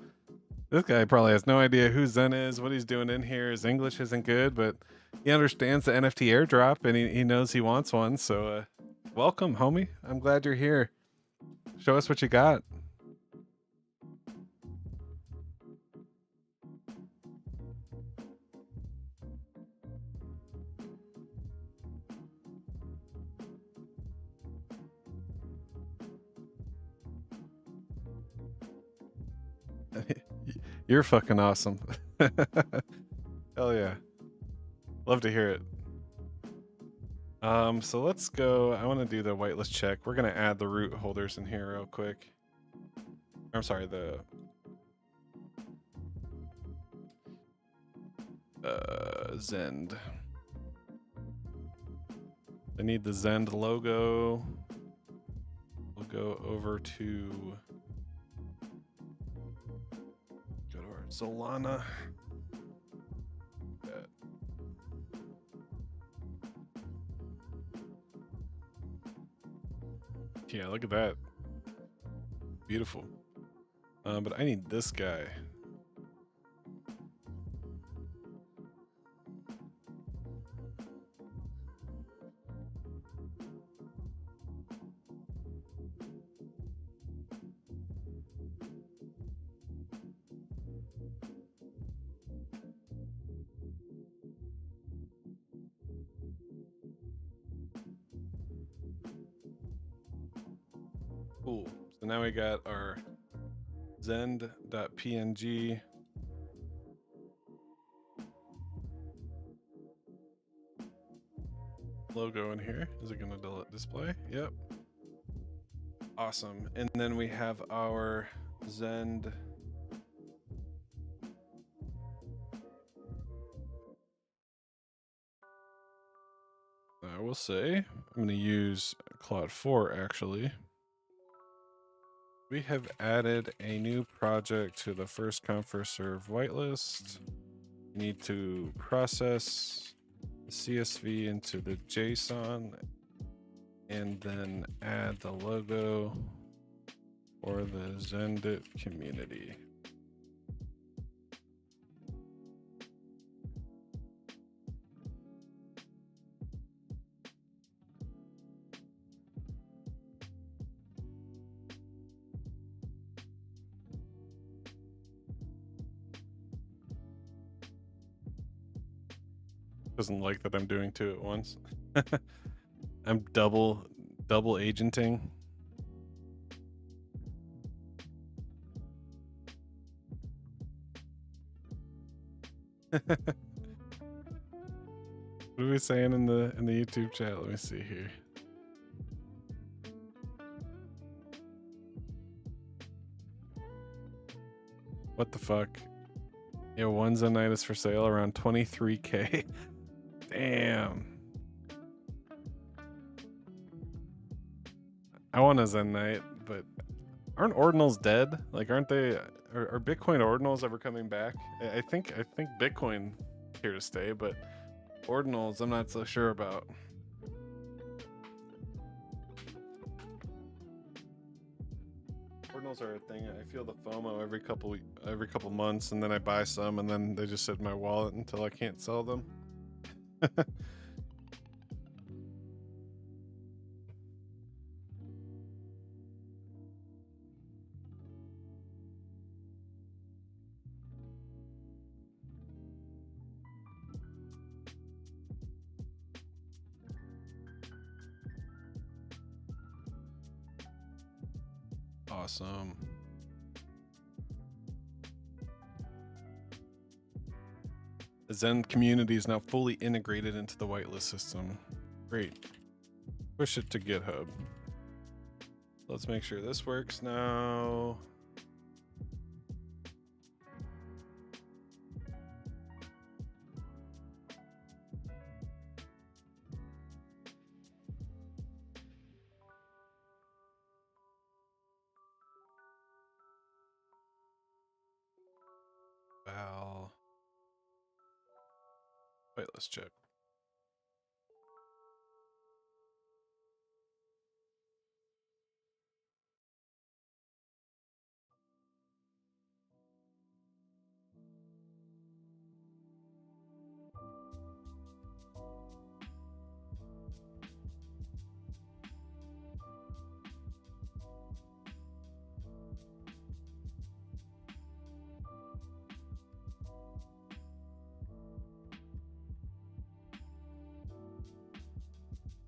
this guy probably has no idea who Zen is, what he's doing in here. His English isn't good, but he understands the NFT airdrop and he knows he wants one. So welcome, homie. I'm glad you're here. Show us what you got. You're fucking awesome. Hell yeah. Love to hear it. So let's go. I want to do the whitelist check. We're going to add the root holders in here real quick. I'm sorry, the Zend. I need the Zend logo. We'll go over to our Solana. Yeah, look at that. Beautiful. But I need this guy. Cool. So now we got our Zend.png. Logo in here. Is it going to display? Yep. Awesome. And then we have our Zend. I will say, I'm going to use Claude 4 actually. We have added a new project to the first come first serve whitelist. We need to process the CSV into the JSON and then add the logo for the XEND community. Doesn't like that I'm doing two at once. I'm double agenting. What are we saying in the YouTube chat? Let me see here. What the fuck? Yeah, one Zen night is for sale around 23K. Damn. I want a Zen night, but aren't ordinals dead? Like, aren't they? Are Bitcoin ordinals ever coming back? I think Bitcoin here to stay, but ordinals I'm not so sure about. Ordinals are a thing. I feel the FOMO every couple months, and then I buy some, and then they just sit in my wallet until I can't sell them. Awesome. The Zen community is now fully integrated into the whitelist system. Great. Push it to GitHub. Let's make sure this works now. Val. Wait, let's check.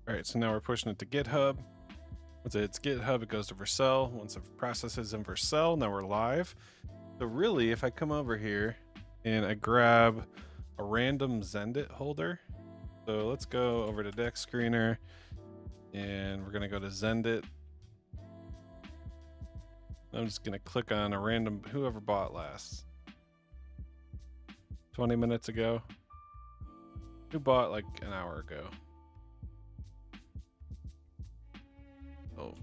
All right, so now we're pushing it to GitHub. Once it's GitHub, it goes to Vercel. Once it processes in Vercel, now we're live. So really, if I come over here and I grab a random Zendit holder, so let's go over to Deck Screener, and we're gonna go to Zendit. I'm just gonna click on a random, whoever bought last. 20 minutes ago. Who bought like an hour ago? Oh,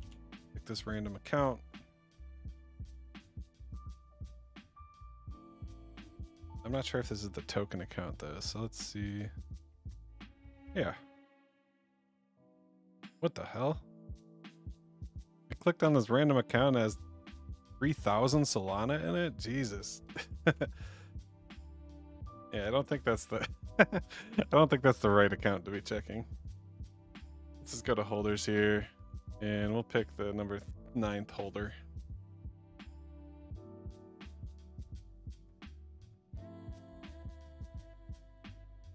pick this random account. I'm not sure if this is the token account though, so let's see. Yeah. What the hell? I clicked on this random account as 3,000 Solana in it? Jesus. Yeah, I don't think that's the I don't think that's the right account to be checking. Let's just go to holders here, and we'll pick the number 9th holder.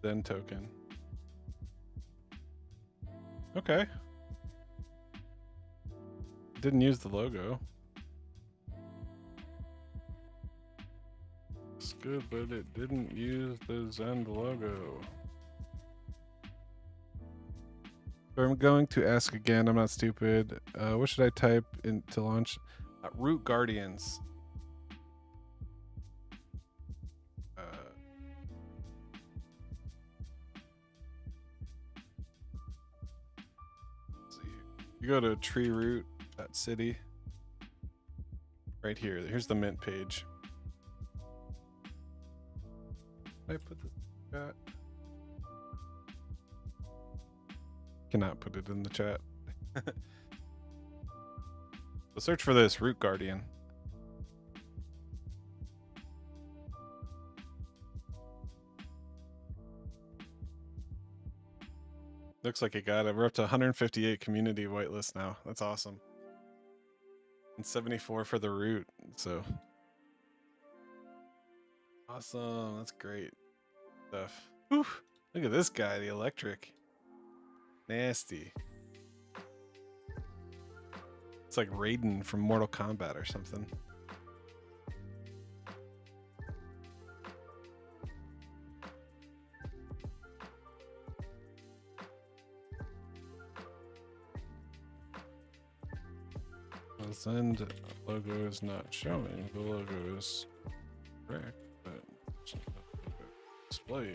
Then token. Okay. Didn't use the logo. It's good, but it didn't use the Zend logo. So I'm going to ask again. I'm not stupid. What should I type in to launch? Root Guardians. Let's see. You go to TreeRoot.City. Right here. Here's the mint page. Did I put this in the chat? Cannot put it in the chat. So search for this Root Guardian. Looks like it got it. We're up to 158 community whitelist now. That's awesome. And 74 for the root. So awesome. That's great stuff. Whew. Look at this guy, the electric. Nasty. It's like Raiden from Mortal Kombat or something. The Zend logo is not showing. The logo is correct, but it's not displayed.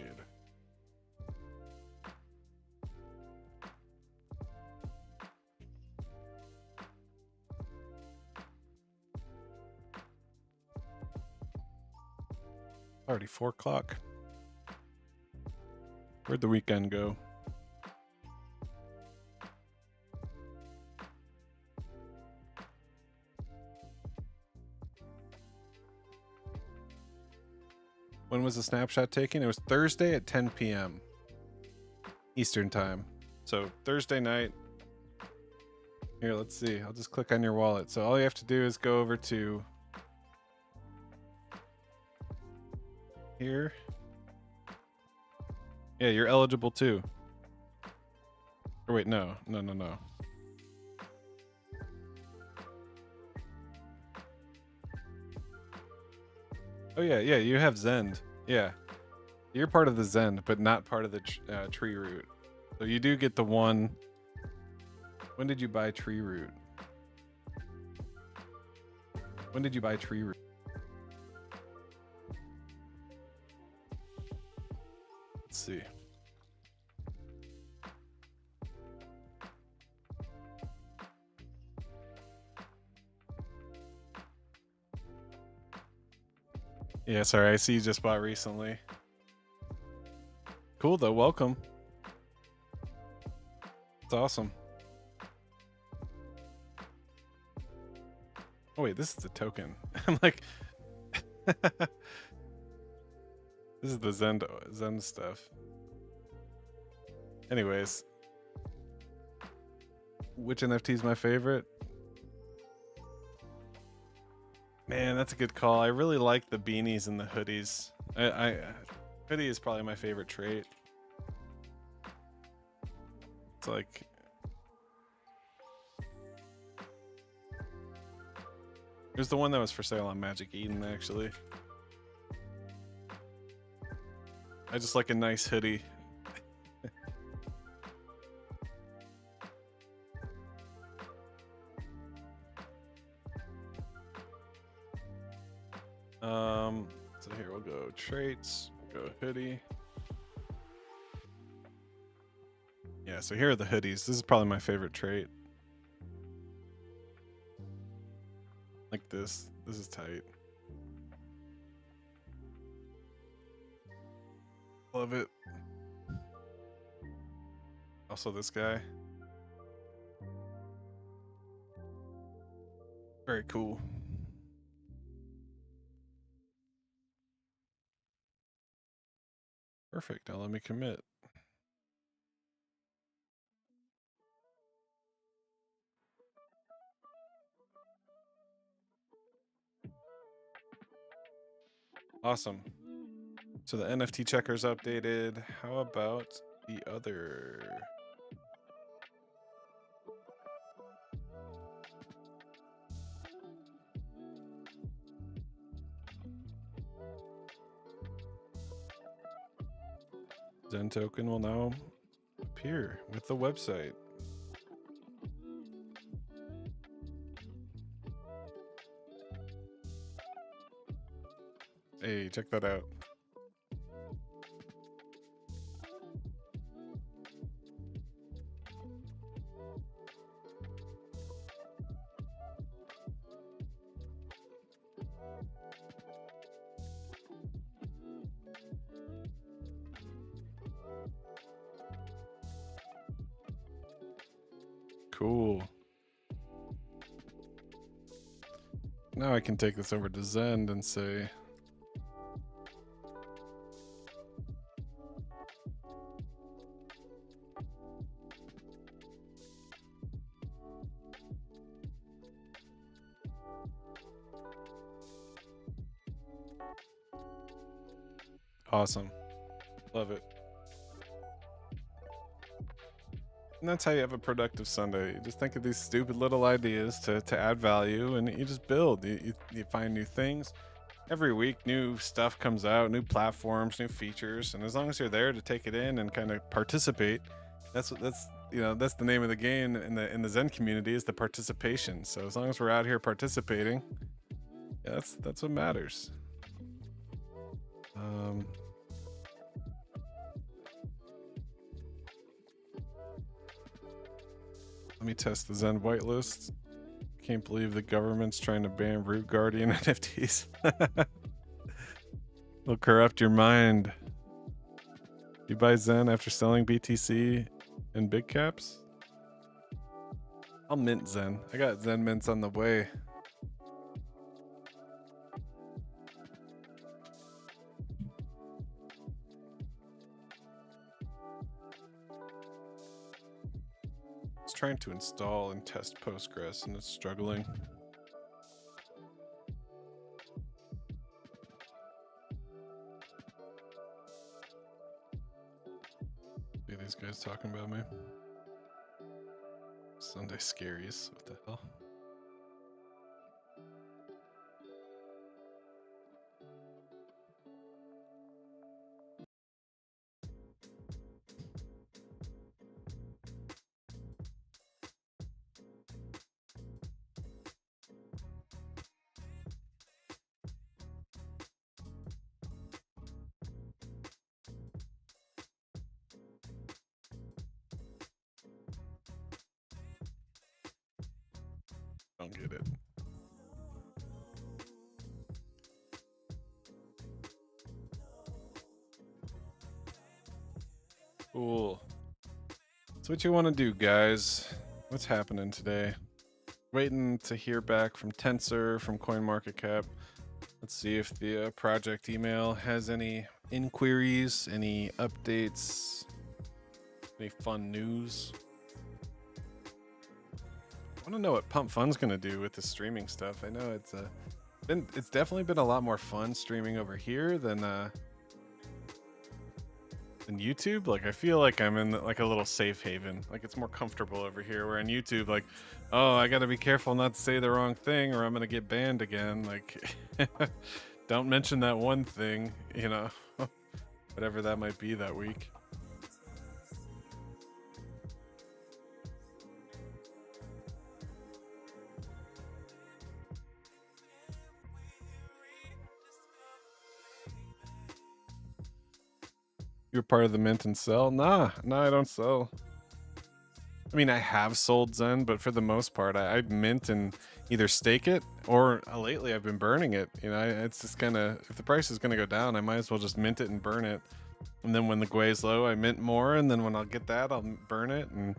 Already 4 o'clock. Where'd the weekend go? When was the snapshot taken? It was Thursday at 10 p.m. Eastern time. So Thursday night. Here, let's see. I'll just click on your wallet. So all you have to do is go over to here. Yeah, you're eligible too. Or wait, no. Oh yeah, you have Zend. Yeah, you're part of the Zend, but not part of the TreeRoot. So you do get the one. When did you buy TreeRoot? When did you buy TreeRoot? Let's see. Yeah, sorry, I see you just bought recently. Cool though, welcome. It's awesome. Oh wait, this is the token. I'm like, this is the Zend stuff. Anyways, which NFT is my favorite? Man, that's a good call. I really like the beanies and the hoodies. Hoodie is probably my favorite trait. It's like here's the one that was for sale on Magic Eden, actually. I just like a nice hoodie. So here we'll go traits, go hoodie. Yeah, so here are the hoodies. This is probably my favorite trait. Like this. This is tight. Love it. Also this guy. Very cool. Perfect. Now let me commit. Awesome. So the NFT checker's updated. How about the other? Zen token will now appear with the website. Hey, check that out. Cool. Now I can take this over to Zend and say, awesome. Love it. And that's how you have a productive Sunday. You just think of these stupid little ideas to add value, and you just build. You find new things. Every week, new stuff comes out, new platforms, new features, and as long as you're there to take it in and kind of participate, that's the name of the game in the Zen community, is the participation. So as long as we're out here participating, yeah, that's what matters. Let me test the Zen whitelist. Can't believe the government's trying to ban Root Guardian NFTs. Will corrupt your mind. You buy Zen after selling BTC and big caps? I'll mint Zen. I got Zen mints on the way. It's trying to install and test Postgres and it's struggling. See these guys talking about me. Sunday scaries. What the hell? Don't get it. Cool. So what you want to do, guys? What's happening today? Waiting to hear back from Tensor, from CoinMarketCap. Let's see if the project email has any inquiries, any updates, any fun news. I want to know what Pump Fun's gonna do with the streaming stuff. I know it's definitely been a lot more fun streaming over here than YouTube. Like I feel like I'm in like a little safe haven. Like it's more comfortable over here. Where in YouTube, like, oh, I gotta be careful not to say the wrong thing or I'm gonna get banned again. Like, don't mention that one thing, you know, whatever that might be that week. You're part of the mint and sell? Nah, I don't sell. I mean, I have sold Zen, but for the most part, I mint and either stake it or lately I've been burning it. You know, it's just kind of, if the price is going to go down, I might as well just mint it and burn it. And then when the Gwei's low, I mint more. And then when I'll get that, I'll burn it. And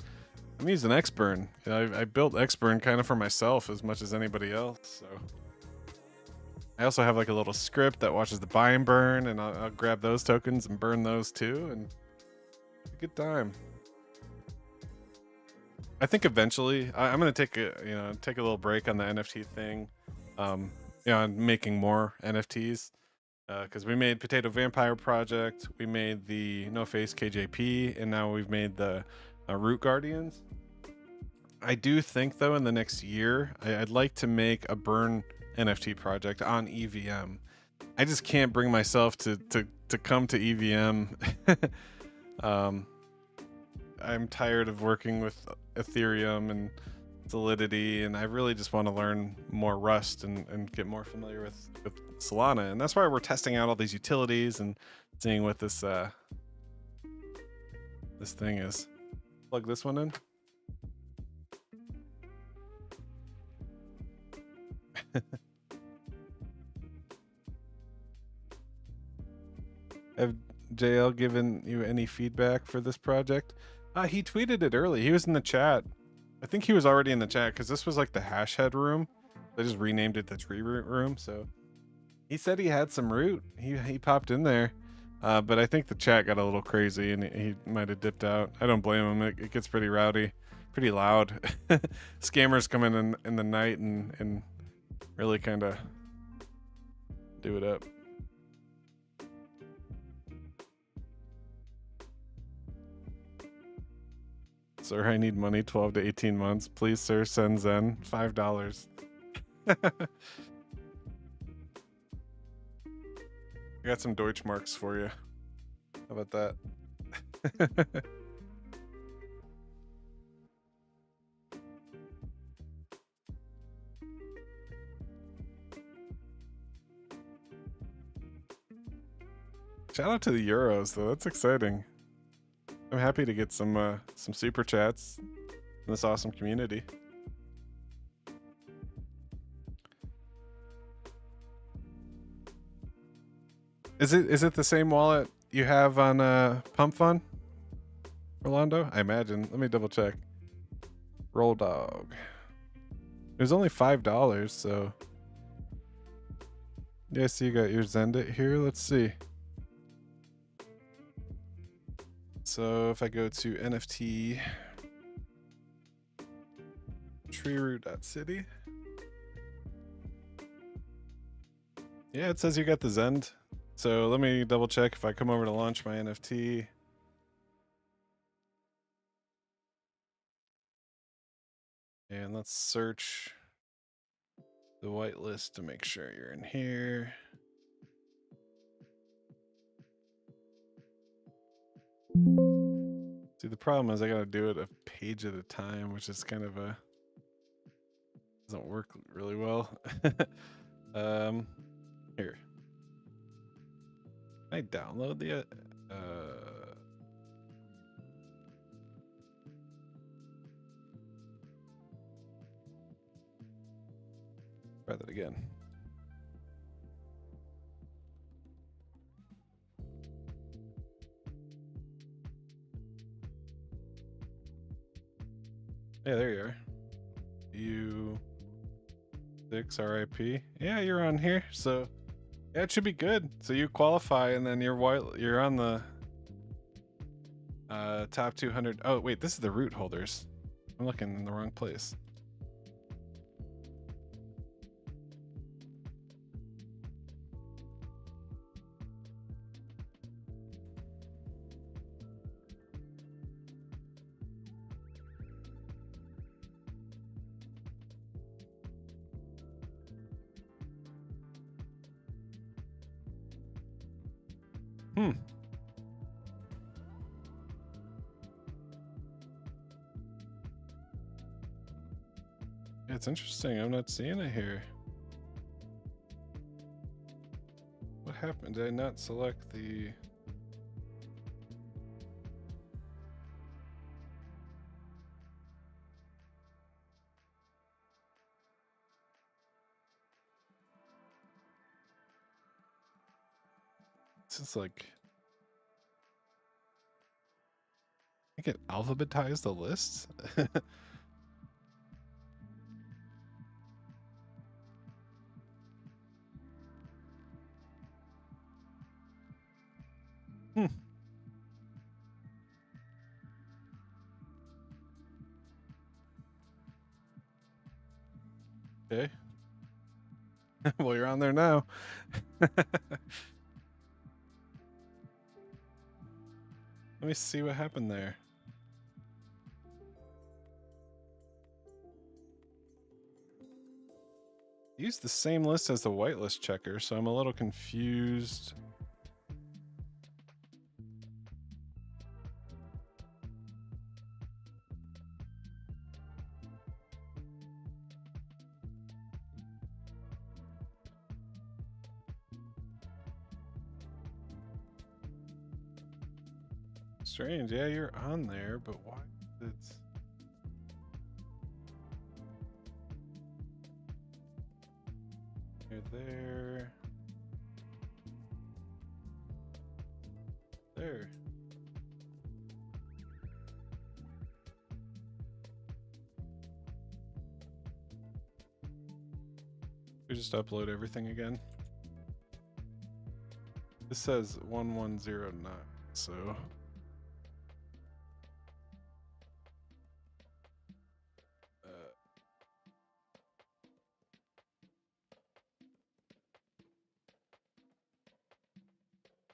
I'm using Xburn. You know, I built Xburn kind of for myself as much as anybody else. So I also have like a little script that watches the buy and burn, and I'll grab those tokens and burn those too, and a good time. I think eventually I'm gonna take a little break on the NFT thing, on making more NFTs, because we made Potato Vampire Project, we made the No Face KJP, and now we've made the Root Guardians. I do think though in the next year I'd like to make a burn NFT project on EVM. I just can't bring myself to come to EVM. I'm tired of working with Ethereum and Solidity, and I really just want to learn more Rust and get more familiar with Solana. And that's why we're testing out all these utilities and seeing what this thing is. Plug this one in. Have JL given you any feedback for this project? He tweeted it early. He was in the chat. I think he was already in the chat because this was like the hash head room. They just renamed it the TreeRoot room. So he said he had some root. He popped in there. But I think the chat got a little crazy and he might have dipped out. I don't blame him. It gets pretty rowdy, pretty loud. Scammers come in the night and really kind of do it up. Sir, I need money 12 to 18 months. Please, sir, send Zen $5. I got some Deutschmarks for you. How about that? Shout out to the Euros, though. That's exciting. I'm happy to get some super chats in this awesome community. Is it the same wallet you have on Pump Fun, Rolando? I imagine. Let me double check. Roll Dog. It was only $5, so yeah. So you got your Zendit here. Let's see. So if I go to NFT TreeRoot.City, yeah, it says you got the Zend. So let me double check if I come over to launch my NFT. And let's search the whitelist to make sure you're in here. See, the problem is I gotta do it a page at a time, which is kind of a doesn't work really well. Here. Can I download the try that again. Yeah, there you are. U6 RIP. Yeah, you're on here. So yeah, it should be good. So you qualify and then you're on the top 200. Oh, wait, this is the root holders. I'm looking in the wrong place. Yeah, it's interesting. I'm not seeing it here. What happened? Did I not select the... This is like... I can alphabetize the list? Okay. Well, you're on there now. Let me see what happened there. Use the same list as the whitelist checker, so I'm a little confused. Strange. Yeah, you're on there, but why? It's... You're there. There. We just upload everything again. This says 1109, so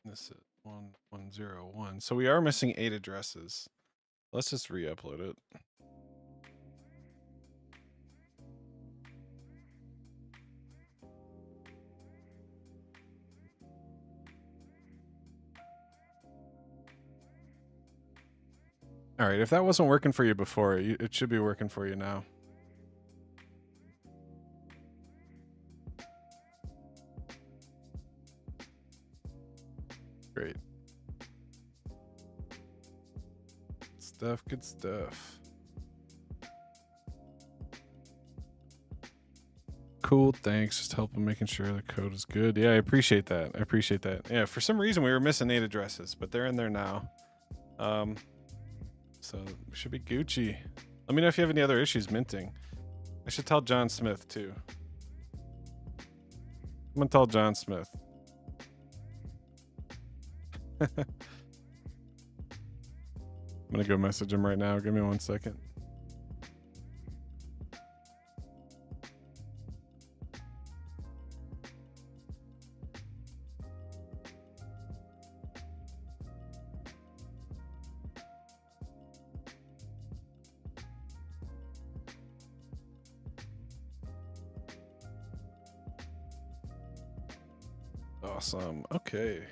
this is 1101. So we are missing 8 addresses. Let's just re-upload it. All right, if that wasn't working for you before, it should be working for you now. Great. Stuff, good stuff. Cool, thanks. Just helping making sure the code is good. Yeah, I appreciate that. I appreciate that. Yeah, for some reason we were missing 8 addresses, but they're in there now. So we should be Gucci. Let me know if you have any other issues minting. I should tell John Smith too. I'm gonna tell John Smith. I'm gonna go message him right now. Give me 1 second. Awesome. Okay.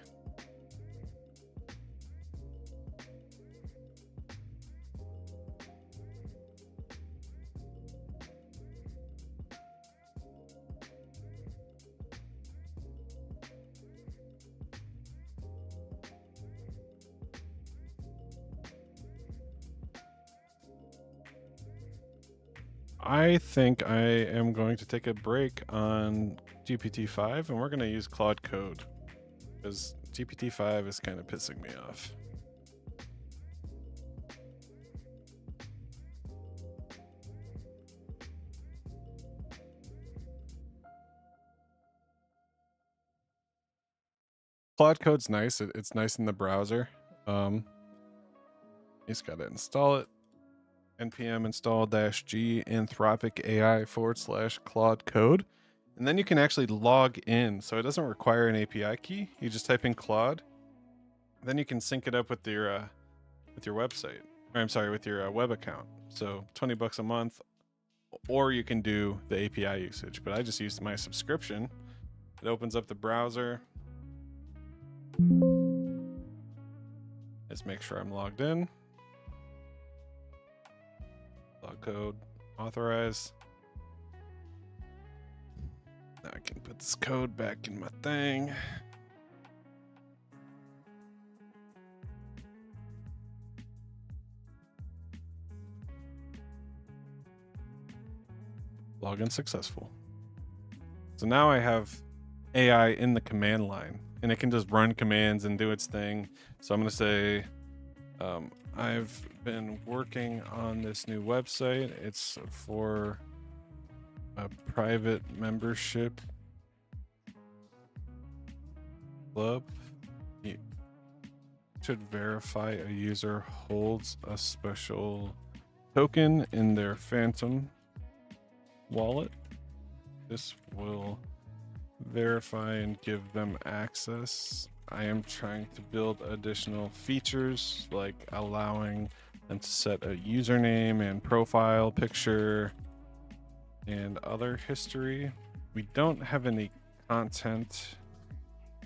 I think I am going to take a break on GPT-5 and we're going to use Claude Code because GPT-5 is kind of pissing me off. Claude Code's nice. It's nice in the browser. You just got to install it. npm install -g anthropic AI / Claude Code. And then you can actually log in. So it doesn't require an API key. You just type in Claude. Then you can sync it up with your website. Or I'm sorry, with your web account. So $20 a month, or you can do the API usage. But I just used my subscription. It opens up the browser. Let's make sure I'm logged in. Log code, authorize. Now I can put this code back in my thing. Login successful. So now I have AI in the command line and it can just run commands and do its thing. So I'm going to say, I've been working on this new website. It's for a private membership club. You should verify a user holds a special token in their Phantom wallet. This will verify and give them access. I am trying to build additional features like allowing them to set a username and profile picture and other history. We don't have any content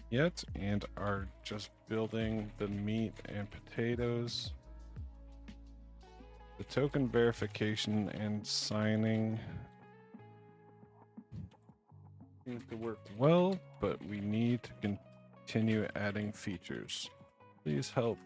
yet and are just building the meat and potatoes. The token verification and signing seems to work well, but we need to continue adding features. Please help.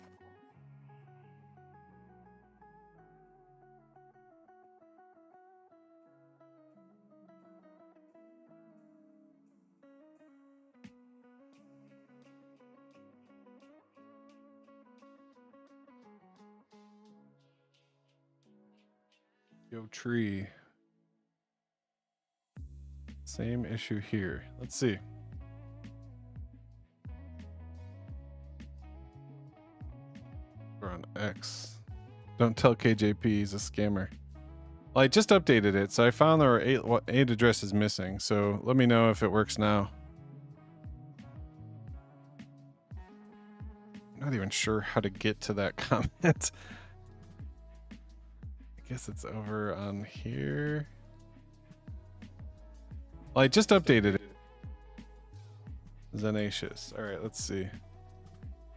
Yo, tree. Same issue here. Let's see. We're on X. Don't tell KJP he's a scammer. Well, I just updated it, so I found there are eight addresses missing. So let me know if it works now. I'm not even sure how to get to that comment. I guess it's over on here. Well, I just updated it. Zenacious. All right, let's see.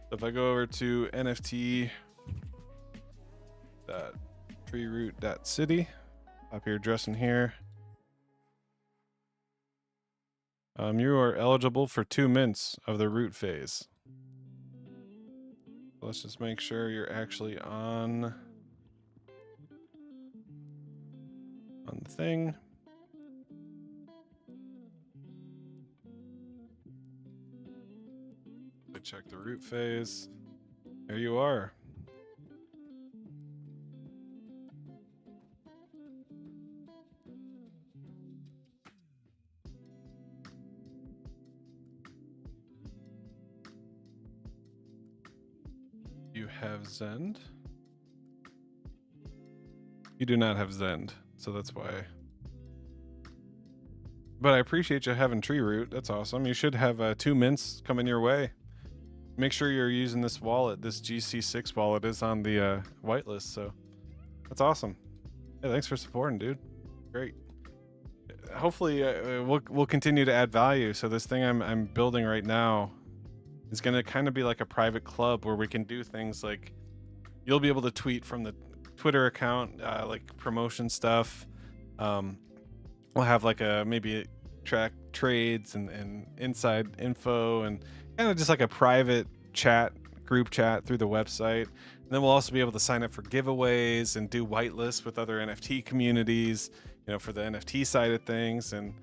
So if I go over to NFT.TreeRoot.City, pop your address in here. You are eligible for 2 mints of the root phase. Let's just make sure you're actually on the thing. Check the root phase. There you are. You have XEND. You do not have XEND, so that's why. But I appreciate you having TreeRoot. That's awesome. You should have 2 mints coming your way. Make sure you're using this wallet. This GC6 wallet is on the whitelist, so that's awesome. Yeah, thanks for supporting, dude. Great. Hopefully, we'll continue to add value. So this thing I'm building right now is going to kind of be like a private club where we can do things like you'll be able to tweet from the Twitter account, like promotion stuff. We'll have like maybe track trades and inside info and kind of just like a private group chat through the website. And then we'll also be able to sign up for giveaways and do whitelists with other NFT communities, you know, for the NFT side of things. And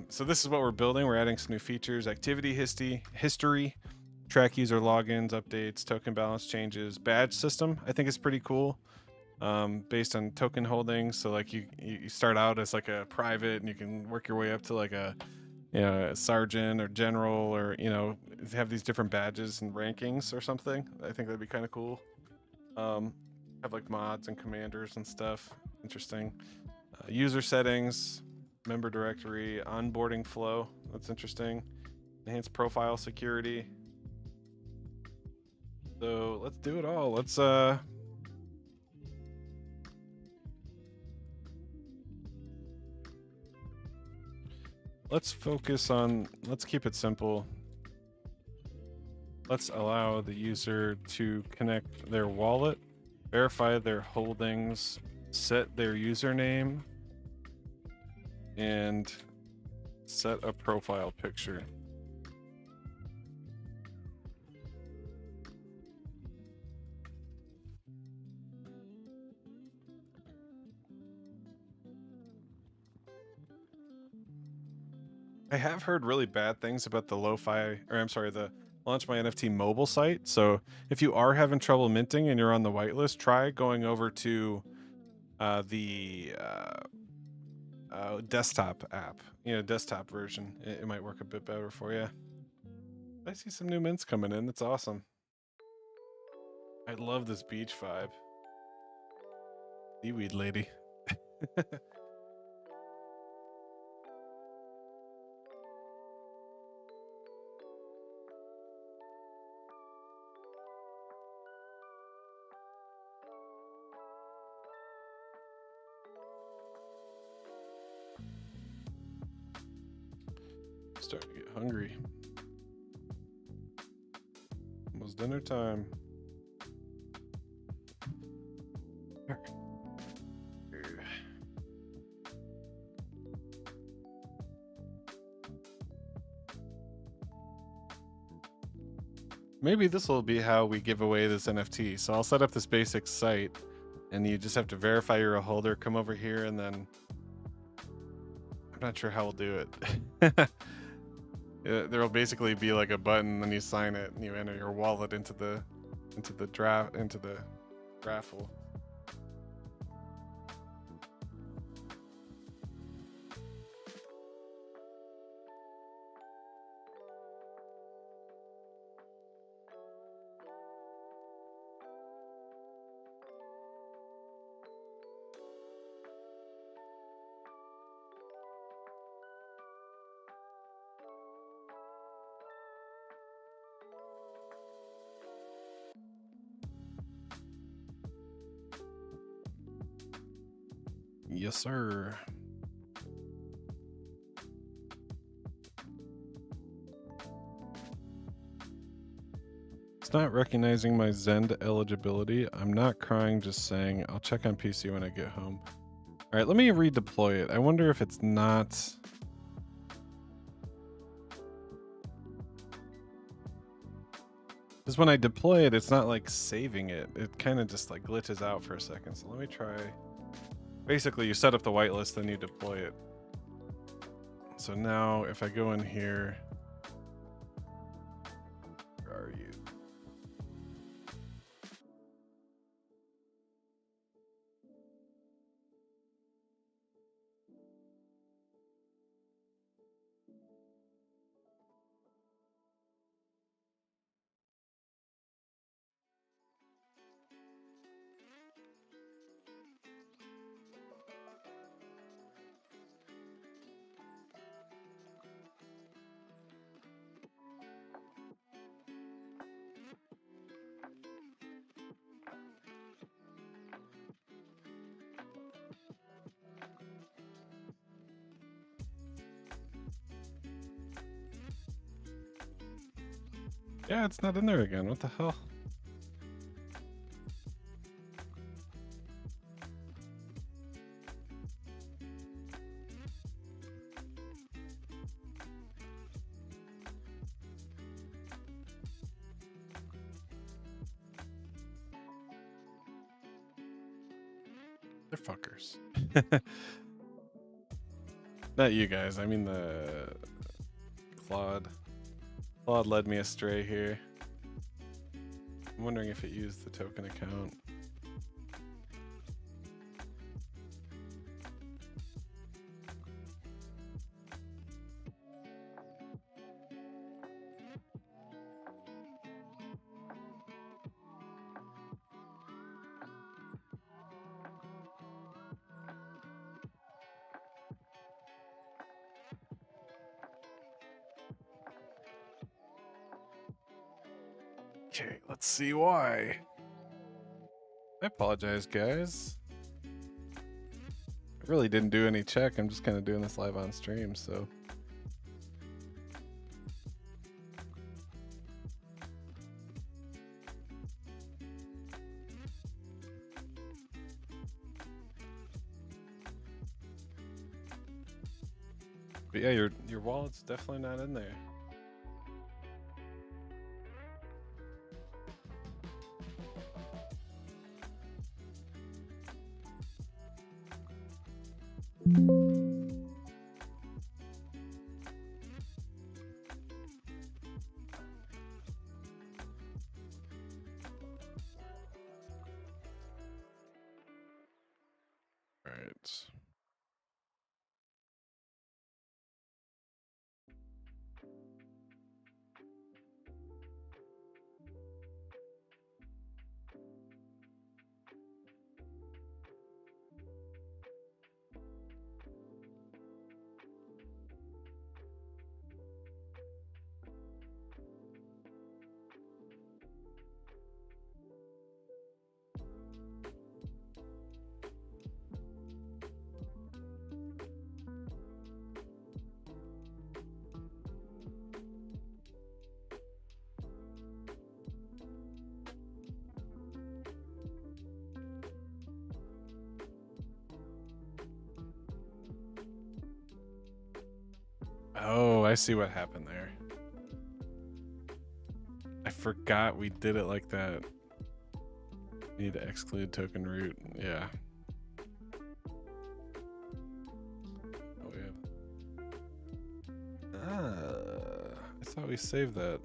so this is what we're building. We're adding some new features: activity history, track user logins, updates, token balance changes, badge system. I think is pretty cool, based on token holdings. So like you start out as like a private, and you can work your way up to like a sergeant or general, or have these different badges and rankings or something. I think that'd be kind of cool. Have like mods and commanders and stuff. Interesting. User settings, member directory, onboarding flow. That's interesting. Enhanced profile security. So let's do it all. Let's focus on, let's keep it simple. Let's allow the user to connect their wallet, verify their holdings, set their username, and set a profile picture. I have heard really bad things about the the Launch My NFT mobile site. So if you are having trouble minting and you're on the whitelist, try going over to the desktop app, desktop version. It might work a bit better for you. I see some new mints coming in. That's awesome. I love this beach vibe. Seaweed lady. Starting to get hungry. Almost dinner time. Maybe this will be how we give away this NFT. So I'll set up this basic site, and you just have to verify you're a holder. Come over here, and then I'm not sure how we'll do it. There'll basically be like a button, then you sign it, and you enter your wallet into the raffle. Yes, sir. It's not recognizing my XEND eligibility. I'm not crying, just saying. I'll check on PC when I get home. All right, let me redeploy it. I wonder if it's not... Because when I deploy it, it's not like saving it. It kind of just like glitches out for a second. So let me try. Basically, you set up the whitelist, then you deploy it. So now if I go in here, where are you? Yeah, it's not in there again. What the hell? They're fuckers. Not you guys. I mean the Claude. Claude led me astray here. I'm wondering if it used the token account. Okay, let's see why. I apologize, guys. I really didn't do any check. I'm just kind of doing this live on stream, so. But yeah, your wallet's definitely not in there. Right. Oh, I see what happened there. I forgot we did it like that. Need to exclude token root. Yeah. Oh, we have. I thought we saved that.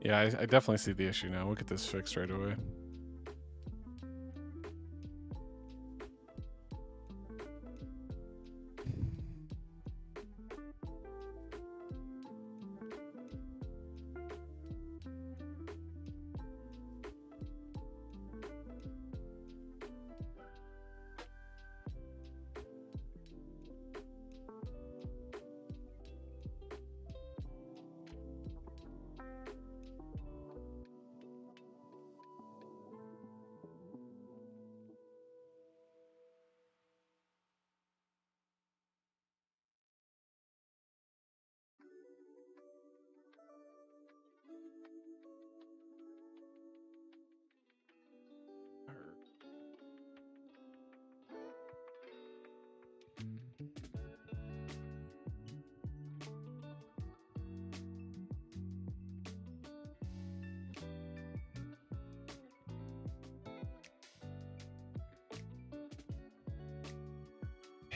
Yeah, I definitely see the issue now. We'll get this fixed right away.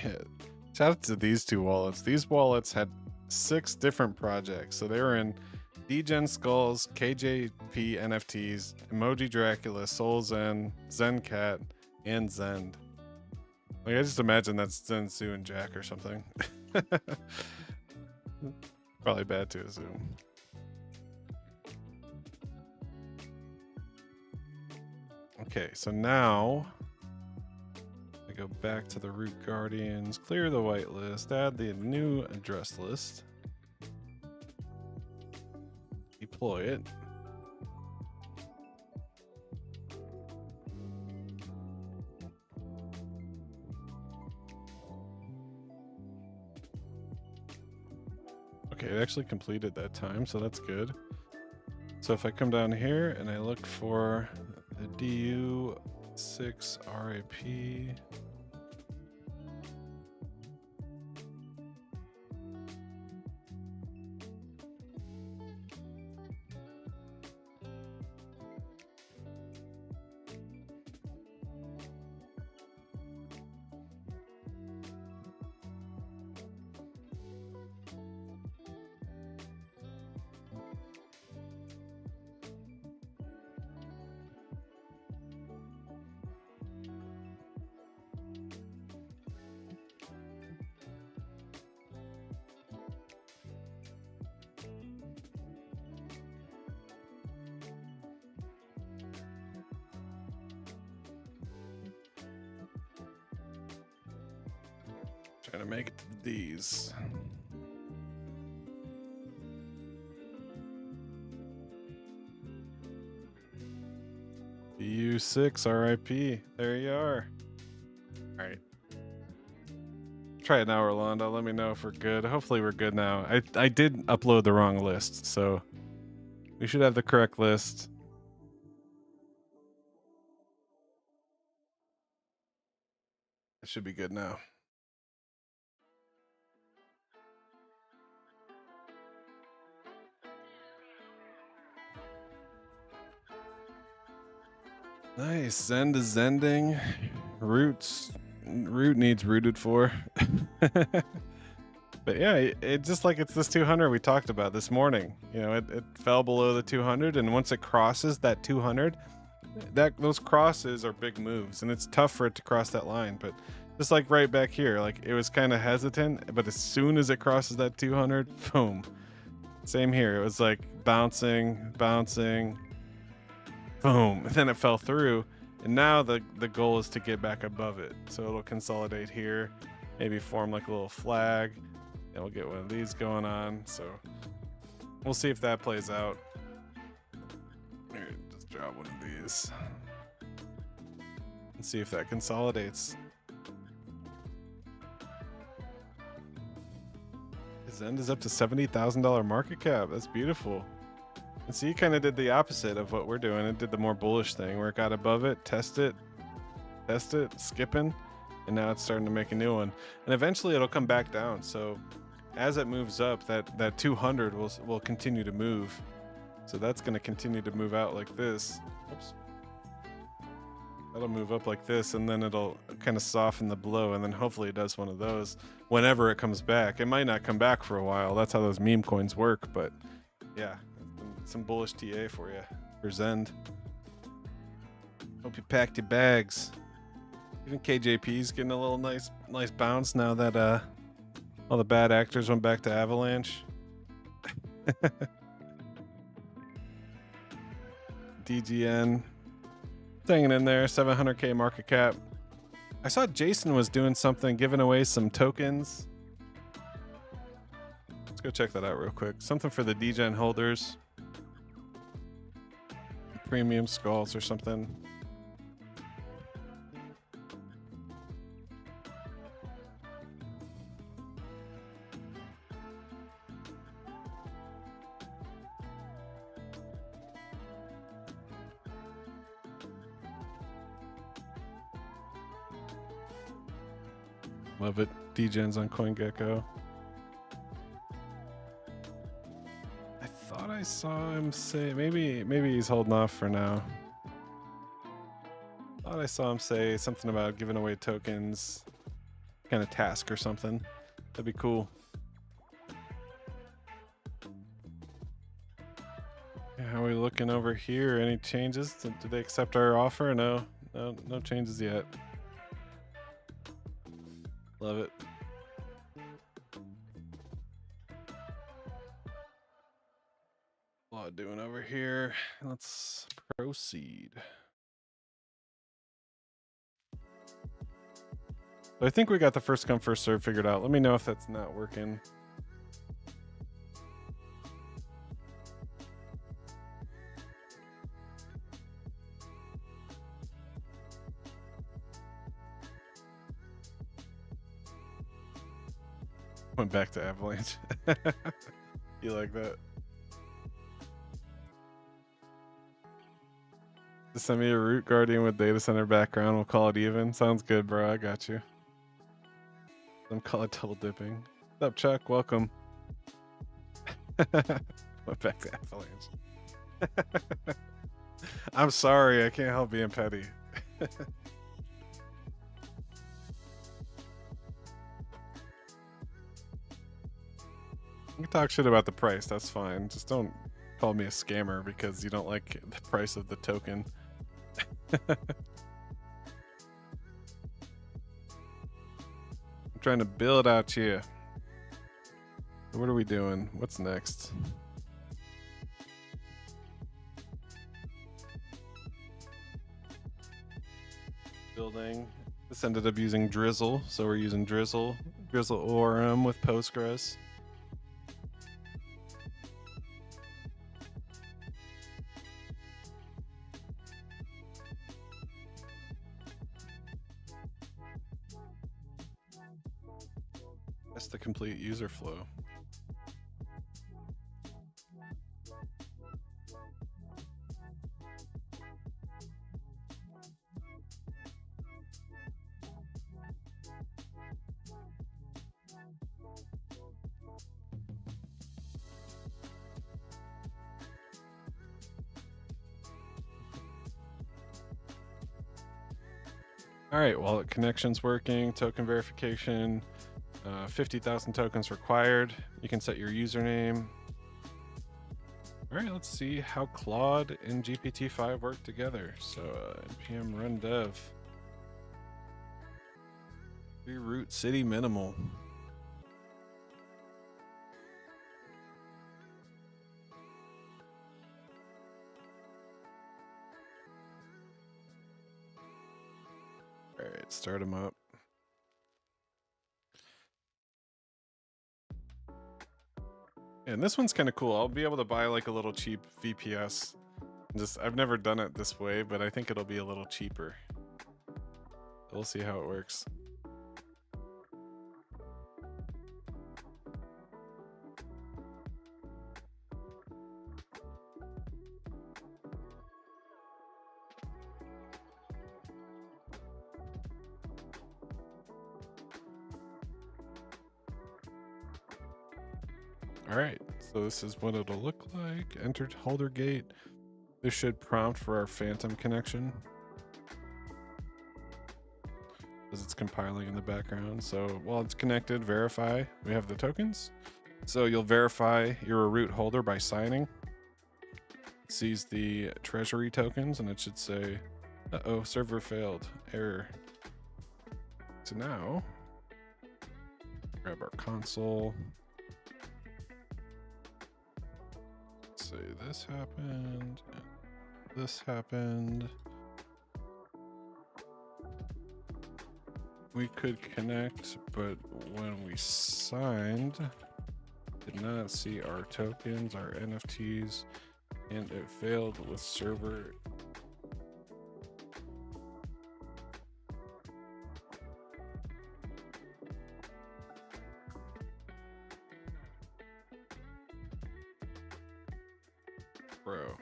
Yeah. Shout out to these two wallets. These wallets had 6 different projects. So they were in Degen Skulls, KJP NFTs, Emoji Dracula, Soul Zen, Zencat, and Zend. Like I just imagine that's Zen Sue and Jack or something. Probably bad to assume. Okay, so now I go back to the root guardians, clear the whitelist, add the new address list, deploy it. Okay, it actually completed that time, so that's good. So if I come down here and I look for the DU6 RAP, trying to make it to these. DU6 RIP. There you are. All right. Try it now, Orlando. Let me know if we're good. Hopefully we're good now. I did upload the wrong list, so we should have the correct list. It should be good now. Nice. Zend is zending. Root needs rooted for. But yeah, it just like it's this 200 we talked about this morning. You know, it fell below the 200, and once it crosses that 200, those crosses are big moves, and it's tough for it to cross that line. But just like right back here, like it was kind of hesitant, but as soon as it crosses that 200, boom. Same here. It was like bouncing, boom, and then it fell through. And now the goal is to get back above it. So it'll consolidate here, maybe form like a little flag. And we'll get one of these going on. So we'll see if that plays out. Here, just drop one of these. And see if that consolidates. His end is up to $70,000 market cap. That's beautiful. And see, you kind of did the opposite of what we're doing. It did the more bullish thing where it got above it, test it, skipping, and now it's starting to make a new one. And eventually it'll come back down. So as it moves up, that 200 will continue to move. So that's going to continue to move out like this. Oops. That'll move up like this, and then it'll kind of soften the blow, and then hopefully it does one of those whenever it comes back. It might not come back for a while. That's how those meme coins work, but yeah, some bullish TA for you for XEND. Hope you packed your bags. Even KJP's getting a little nice bounce now that all the bad actors went back to Avalanche. DGN hanging in there, 700k market cap. I saw Jason was doing something, giving away some tokens. Let's go check that out real quick. Something for the DGen holders. Premium skulls or something. Love it. DGen's on CoinGecko. I thought I saw him say maybe he's holding off for now. Thought I saw him say something about giving away tokens, kind of task or something. That'd be cool. Yeah, how are we looking over here? Any changes? Did they accept our offer? No changes yet. Love it. A lot doing over here. Let's proceed. So I think we got the first come first serve figured out. Let me know if that's not working. Went back to Avalanche. You like that? Just send me a root guardian with data center background. We'll call it even. Sounds good, bro. I got you. Don't call it double dipping. What's up, Chuck? Welcome. Went back to Avalanche. I'm sorry. I can't help being petty. You can talk shit about the price, that's fine. Just don't call me a scammer because you don't like the price of the token. I'm trying to build out here. What are we doing? What's next? Building. This ended up using Drizzle, so we're using Drizzle ORM with Postgres. That's the complete user flow. All right, wallet connection's working, token verification. 50,000 tokens required. You can set your username. All right, let's see how Claude and GPT-5 work together. So npm run dev. TreeRoot.City minimal. All right, start them up. And this one's kind of cool. I'll be able to buy like a little cheap VPS. I've never done it this way, but I think it'll be a little cheaper. We'll see how it works. All right, so this is what it'll look like. Entered holder gate. This should prompt for our Phantom connection as it's compiling in the background. So while it's connected, verify. We have the tokens. So you'll verify you're a root holder by signing. It sees the treasury tokens and it should say, uh-oh, server failed, error. So now, grab our console. Let's say this happened, and this happened. We could connect, but when we signed, did not see our tokens, our NFTs, and it failed with server. Bro,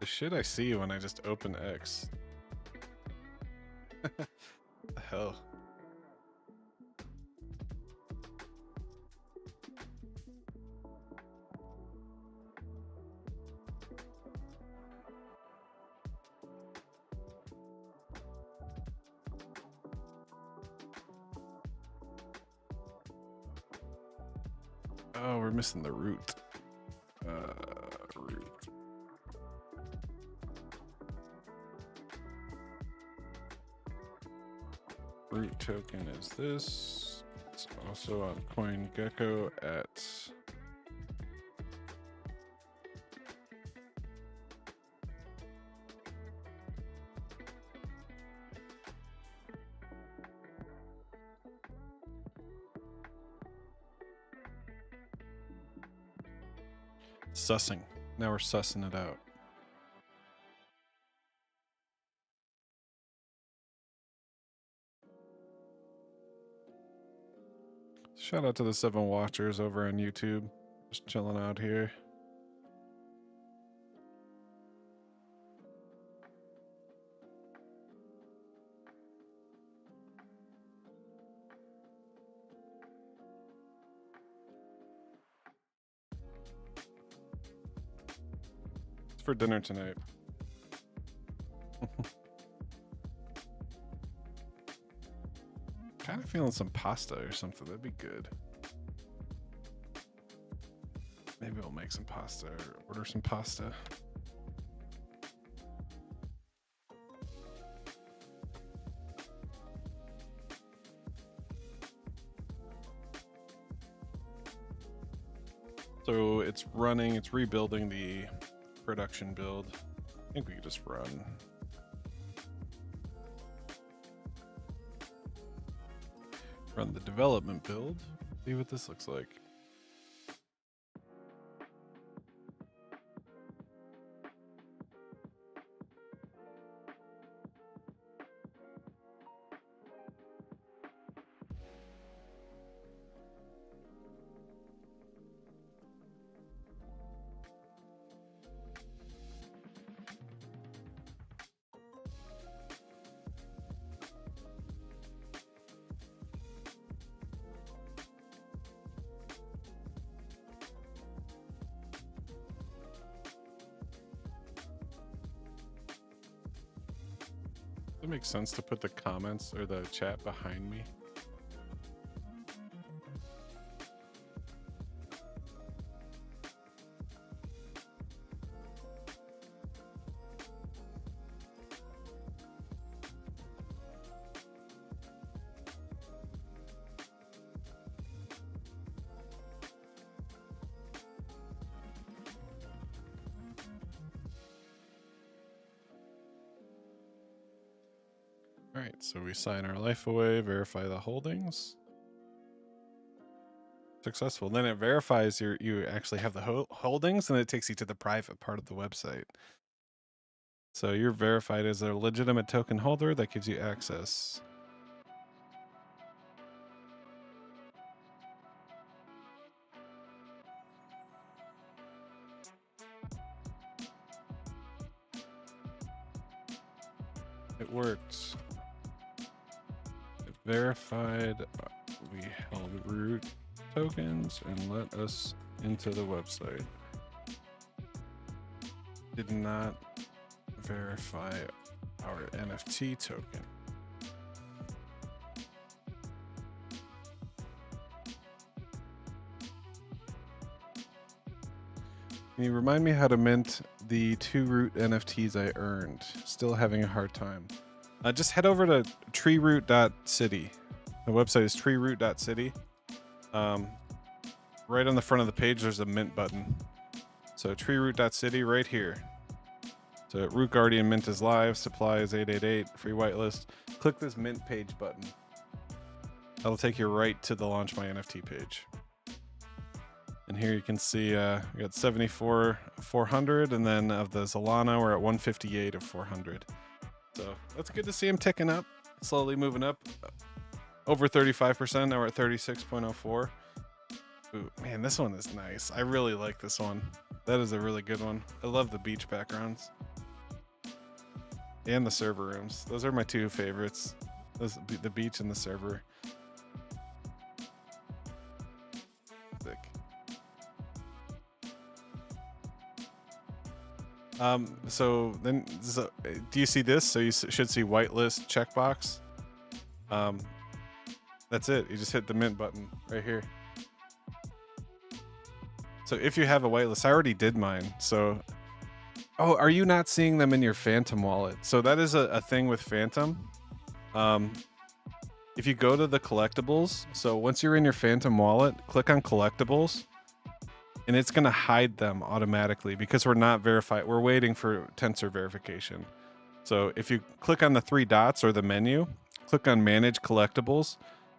the shit I see when I just open X. The hell? Oh, we're missing the root. Root. Root token is this. It's also on CoinGecko at sussing. Now we're sussing it out. Shout out to the 7 watchers over on YouTube. Just chilling out here. It's for dinner tonight. Kind of feeling some pasta or something. That'd be good. Maybe we'll make some pasta or order some pasta. So it's running, it's rebuilding the production build. I think we could just run. Run the development build. See what this looks like. It makes sense to put the comments or the chat behind me. All right, so we sign our life away, verify the holdings. Successful. Then it verifies you actually have the holdings, and it takes you to the private part of the website. So you're verified as a legitimate token holder. That gives you access. It worked. It verified. We held root tokens and let us into the website. Did not verify our NFT token. Can you remind me how to mint the 2 root NFTs I earned. Still having a hard time. Just head over to TreeRoot.City. The website is TreeRoot.City. Right on the front of the page, there's a mint button. So TreeRoot.City right here. So Root Guardian Mint is live. Supply is 888. Free whitelist. Click this mint page button. That'll take you right to the Launch My NFT page. And here you can see we got 74 400, and then of the Solana, we're at 158 of 400. So that's good to see them ticking up, slowly moving up. Over 35%. Now we're at 36.04. Ooh, man, this one is nice. I really like this one. That is a really good one. I love the beach backgrounds and the server rooms. Those are my two favorites. The beach and the server. Sick. So do you see this? So you should see whitelist checkbox. That's it. You just hit the mint button right here. So if you have a whitelist, I already did mine. So, oh, are you not seeing them in your Phantom wallet? So that is a thing with Phantom. If you go to the collectibles, so once you're in your Phantom wallet, click on collectibles, and it's going to hide them automatically because we're not verified. We're waiting for Tensor verification. So if you click on the 3 dots or the menu, click on manage collectibles,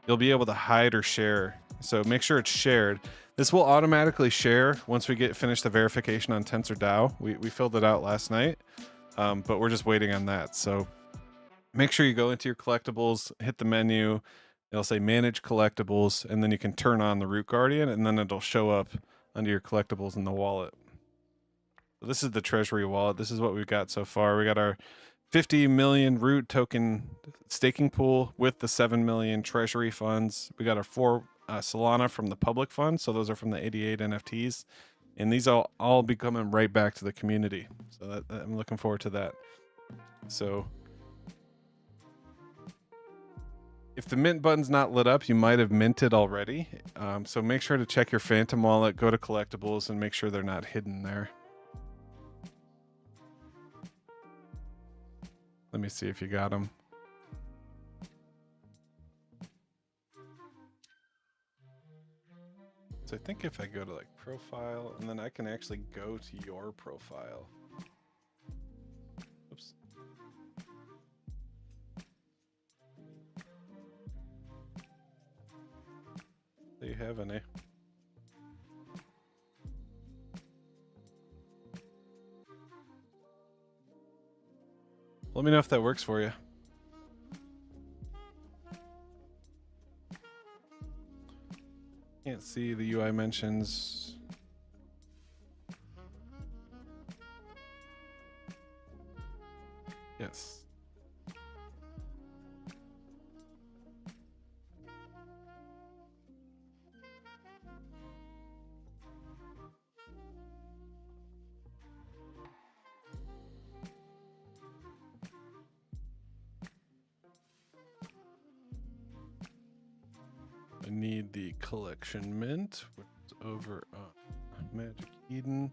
you'll be able to hide or share. So make sure it's shared. This will automatically share once we finish the verification on TensorDAO. We filled it out last night, but we're just waiting on that. So make sure you go into your collectibles, hit the menu. It'll say manage collectibles, and then you can turn on the Root Guardian, and then it'll show up under your collectibles in the wallet. So this is the Treasury wallet. This is what we've got so far. We got our 50 million Root token staking pool with the 7 million Treasury funds. We got our 4 Solana from the public fund. So those are from the 88 NFTs. And these all be coming right back to the community. So I'm looking forward to that. So if the mint button's not lit up, you might have minted already. So make sure to check your Phantom wallet, go to collectibles, and make sure they're not hidden there. Let me see if you got them. So I think if I go to like profile, and then I can actually go to your profile. Oops. There you have any. Let me know if that works for you. Can't see the UI mentions. Yes. I need the collection mint, which is over on Magic Eden.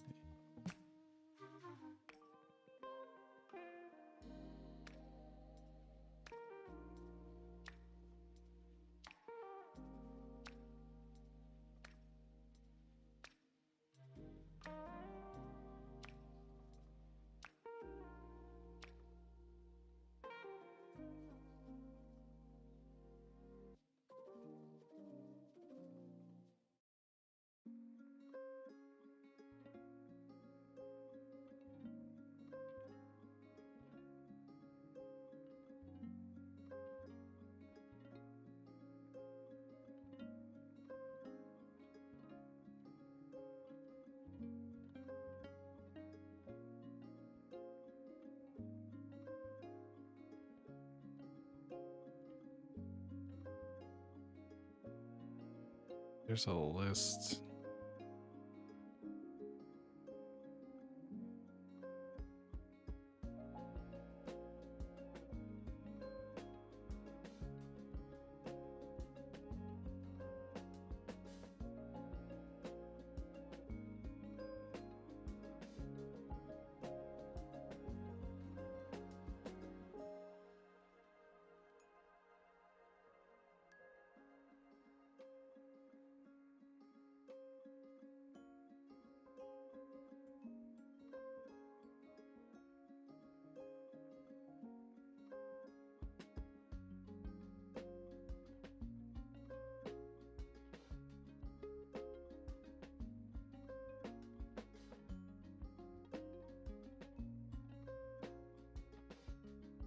There's a list.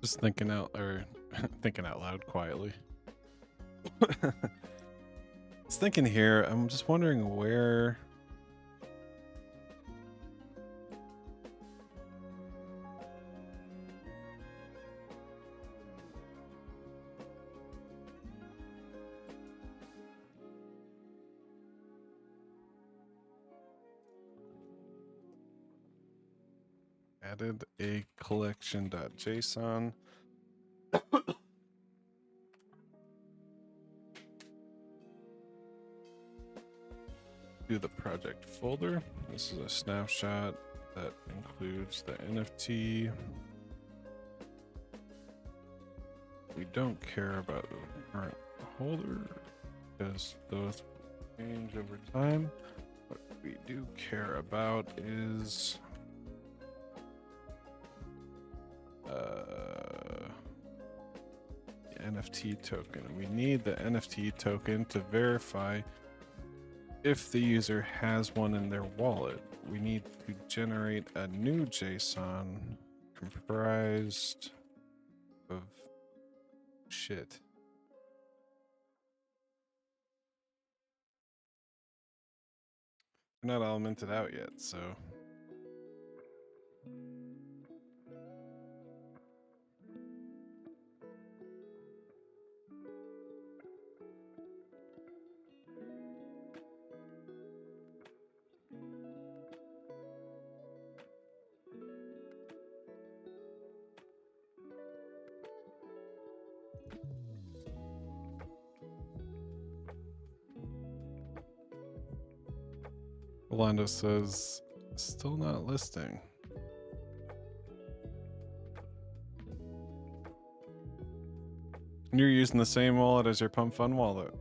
Just thinking out or thinking out loud quietly. It's thinking here. I'm just wondering where. Added a collection.json. Do the project folder. This is a snapshot that includes the NFT. We don't care about the current holder because those change over time. What we do care about is the NFT token. We need the NFT token to verify if the user has one in their wallet. We need to generate a new JSON comprised of shit. They're not elemented out yet, so. Rolando says, still not listing. And you're using the same wallet as your Pump Fun wallet.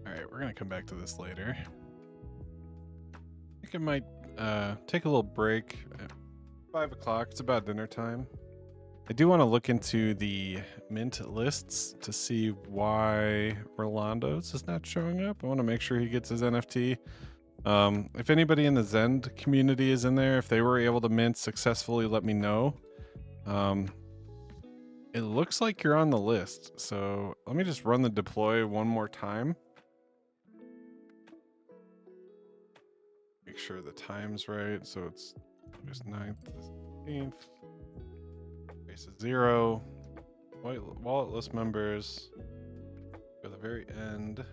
Alright, we're gonna come back to this later. I think I might take a little break at 5 o'clock. It's about dinner time. I do want to look into the mint lists to see why Rolando's is not showing up. I want to make sure he gets his NFT. If anybody in the XEND community is in there, if they were able to mint successfully, let me know. It looks like you're on the list. So let me just run the deploy one more time. Make sure the time's right. So it's August 9th, 16th. Base is 0. Wallet list members. Go to the very end.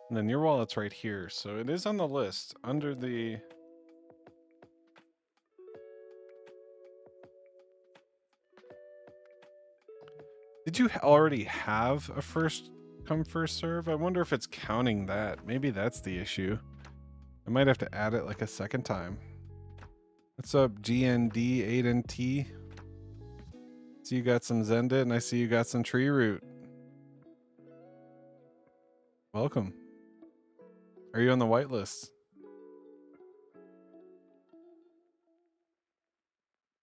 And then your wallet's right here. So it is on the list under the... Did you already have a first come first serve? I wonder if it's counting that. Maybe that's the issue. I might have to add it like a second time. What's up, GND8NT? See you got some Zendit and I see you got some TreeRoot. Welcome. Are you on the whitelist?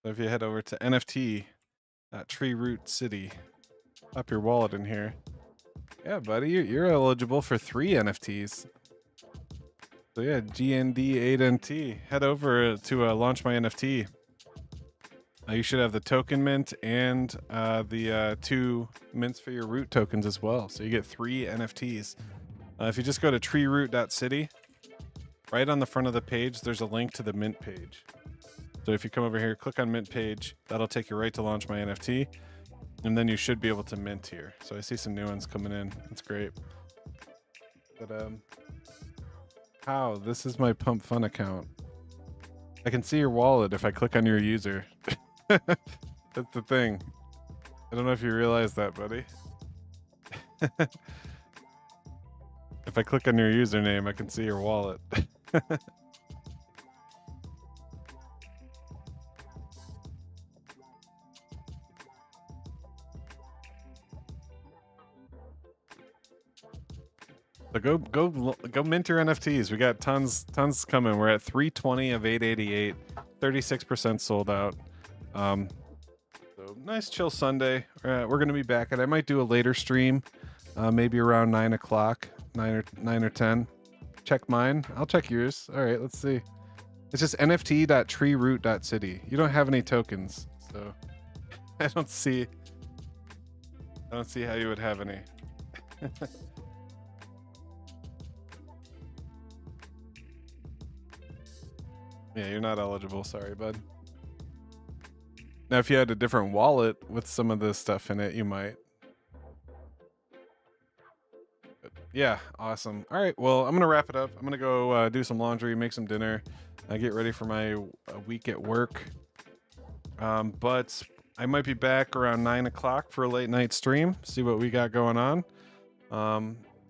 So if you head over to NFT.TreeRoot.City, pop your wallet in here. Yeah, buddy, you're eligible for 3 NFTs. So yeah, GND8NT. Head over to launch my NFT. You should have the token mint and the 2 mints for your root tokens as well. So you get 3 NFTs. If you just go to TreeRoot.City, right on the front of the page, there's a link to the mint page. So if you come over here, click on mint page, that'll take you right to launch my NFT. And then you should be able to mint here. So I see some new ones coming in. That's great. But how? This is my Pump Fun account. I can see your wallet if I click on your user. That's the thing. I don't know if you realize that, buddy. If I click on your username, I can see your wallet. So go mint your NFTs. We got tons coming. We're at 320 of 888, 36% sold out. So nice chill Sunday. We're gonna be back, and I might do a later stream, maybe around 9 o'clock, 9 or 10. Check mine. I'll check yours. All right, let's see. It's just nft.treeroot.city. You don't have any tokens, so I don't see how you would have any. Yeah, you're not eligible. Sorry, bud. Now, if you had a different wallet with some of this stuff in it, you might. But yeah, awesome. All right, well, I'm going to wrap it up. I'm going to go do some laundry, make some dinner, get ready for my week at work. But I might be back around 9 o'clock for a late night stream, see what we got going on.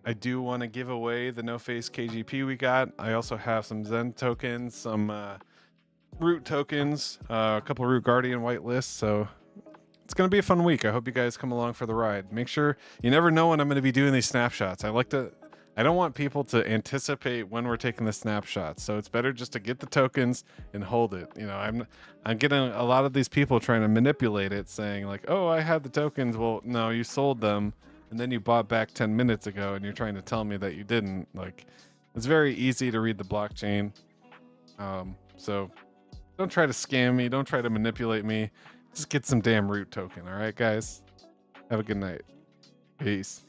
I do want to give away the No Face KGP we got. I also have some Zen tokens, some Root tokens, a couple Root Guardian whitelists. So it's going to be a fun week. I hope you guys come along for the ride. Make sure you never know when I'm going to be doing these snapshots. I don't want people to anticipate when we're taking the snapshots. So it's better just to get the tokens and hold it. You know, I'm getting a lot of these people trying to manipulate it, saying like, oh, I had the tokens. Well, no, you sold them. And then you bought back 10 minutes ago and you're trying to tell me that you didn't. Like, it's very easy to read the blockchain. So don't try to scam me. Don't try to manipulate me. Just get some damn Root token. All right, guys? Have a good night. Peace.